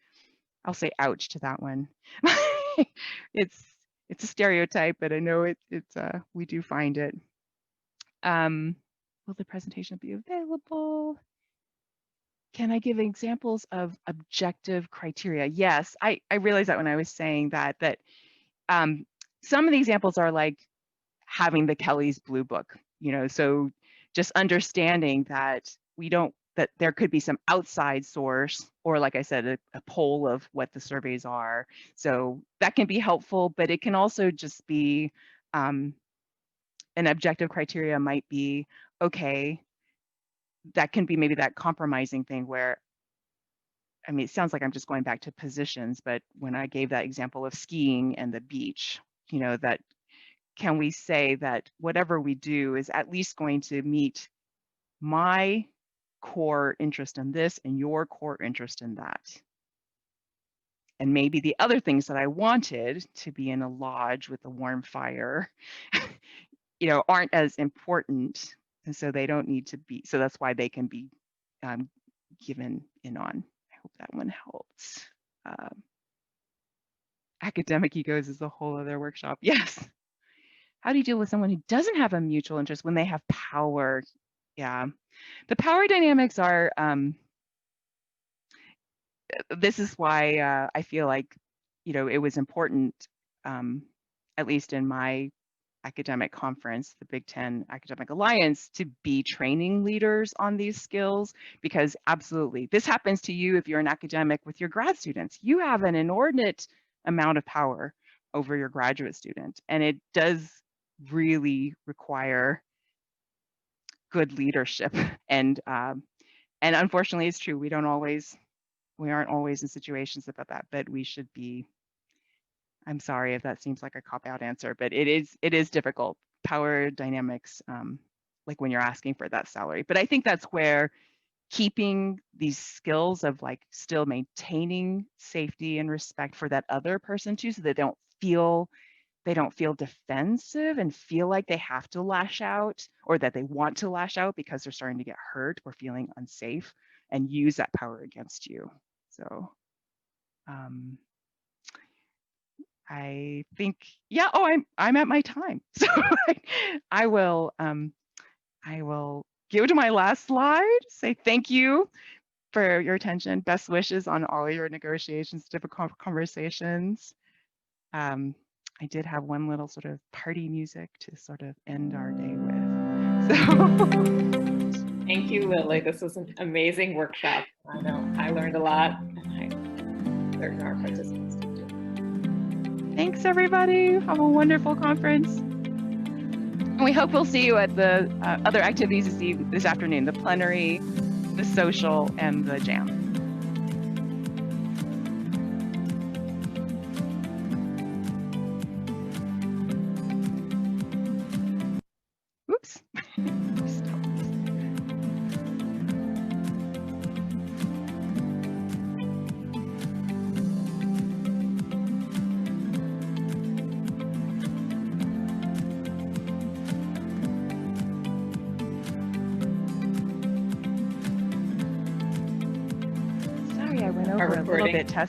I'll say ouch to that one. It's a stereotype, but I know we do find it. Will the presentation be available? Can I give examples of objective criteria? Yes, I realized that when I was saying that some of the examples are like having the Kelly's Blue Book, so just understanding that that there could be some outside source, or like I said, a poll of what the surveys are. So that can be helpful, but it can also just be an objective criteria might be, okay, that can be maybe that compromising thing where, I mean, it sounds like I'm just going back to positions, but when I gave that example of skiing and the beach, that can we say that whatever we do is at least going to meet my core interest in this and your core interest in that? And maybe the other things that I wanted to be in a lodge with a warm fire, aren't as important. And so they don't need to be, so that's why they can be given in on. I hope that one helps. Academic egos is a whole other workshop. Yes. How do you deal with someone who doesn't have a mutual interest when they have power? Yeah. The power dynamics are, this is why I feel like, it was important, at least in my academic conference, the Big Ten Academic Alliance, to be training leaders on these skills, because absolutely, this happens to you if you're an academic with your grad students. You have an inordinate amount of power over your graduate student. And it does really require good leadership. And unfortunately, it's true. We aren't always in situations about that, but we should be. I'm sorry if that seems like a cop-out answer, but it is difficult. Power dynamics, like when you're asking for that salary. But I think that's where keeping these skills of like still maintaining safety and respect for that other person too, so they don't feel defensive and feel like they have to lash out, or that they want to lash out because they're starting to get hurt or feeling unsafe, and use that power against you. So I think, yeah, I'm at my time. So I will go to my last slide, say thank you for your attention, best wishes on all your negotiations, difficult conversations. I did have one little sort of party music to sort of end our day with. So Thank you, Lily. This was an amazing workshop. I know I learned a lot, and I'm certain our participants did too. Thanks, everybody. Have a wonderful conference. And we hope we'll see you at the other activities this afternoon, the plenary, the social, and the jam. Oops. Sorry, I went over a little bit, Tess.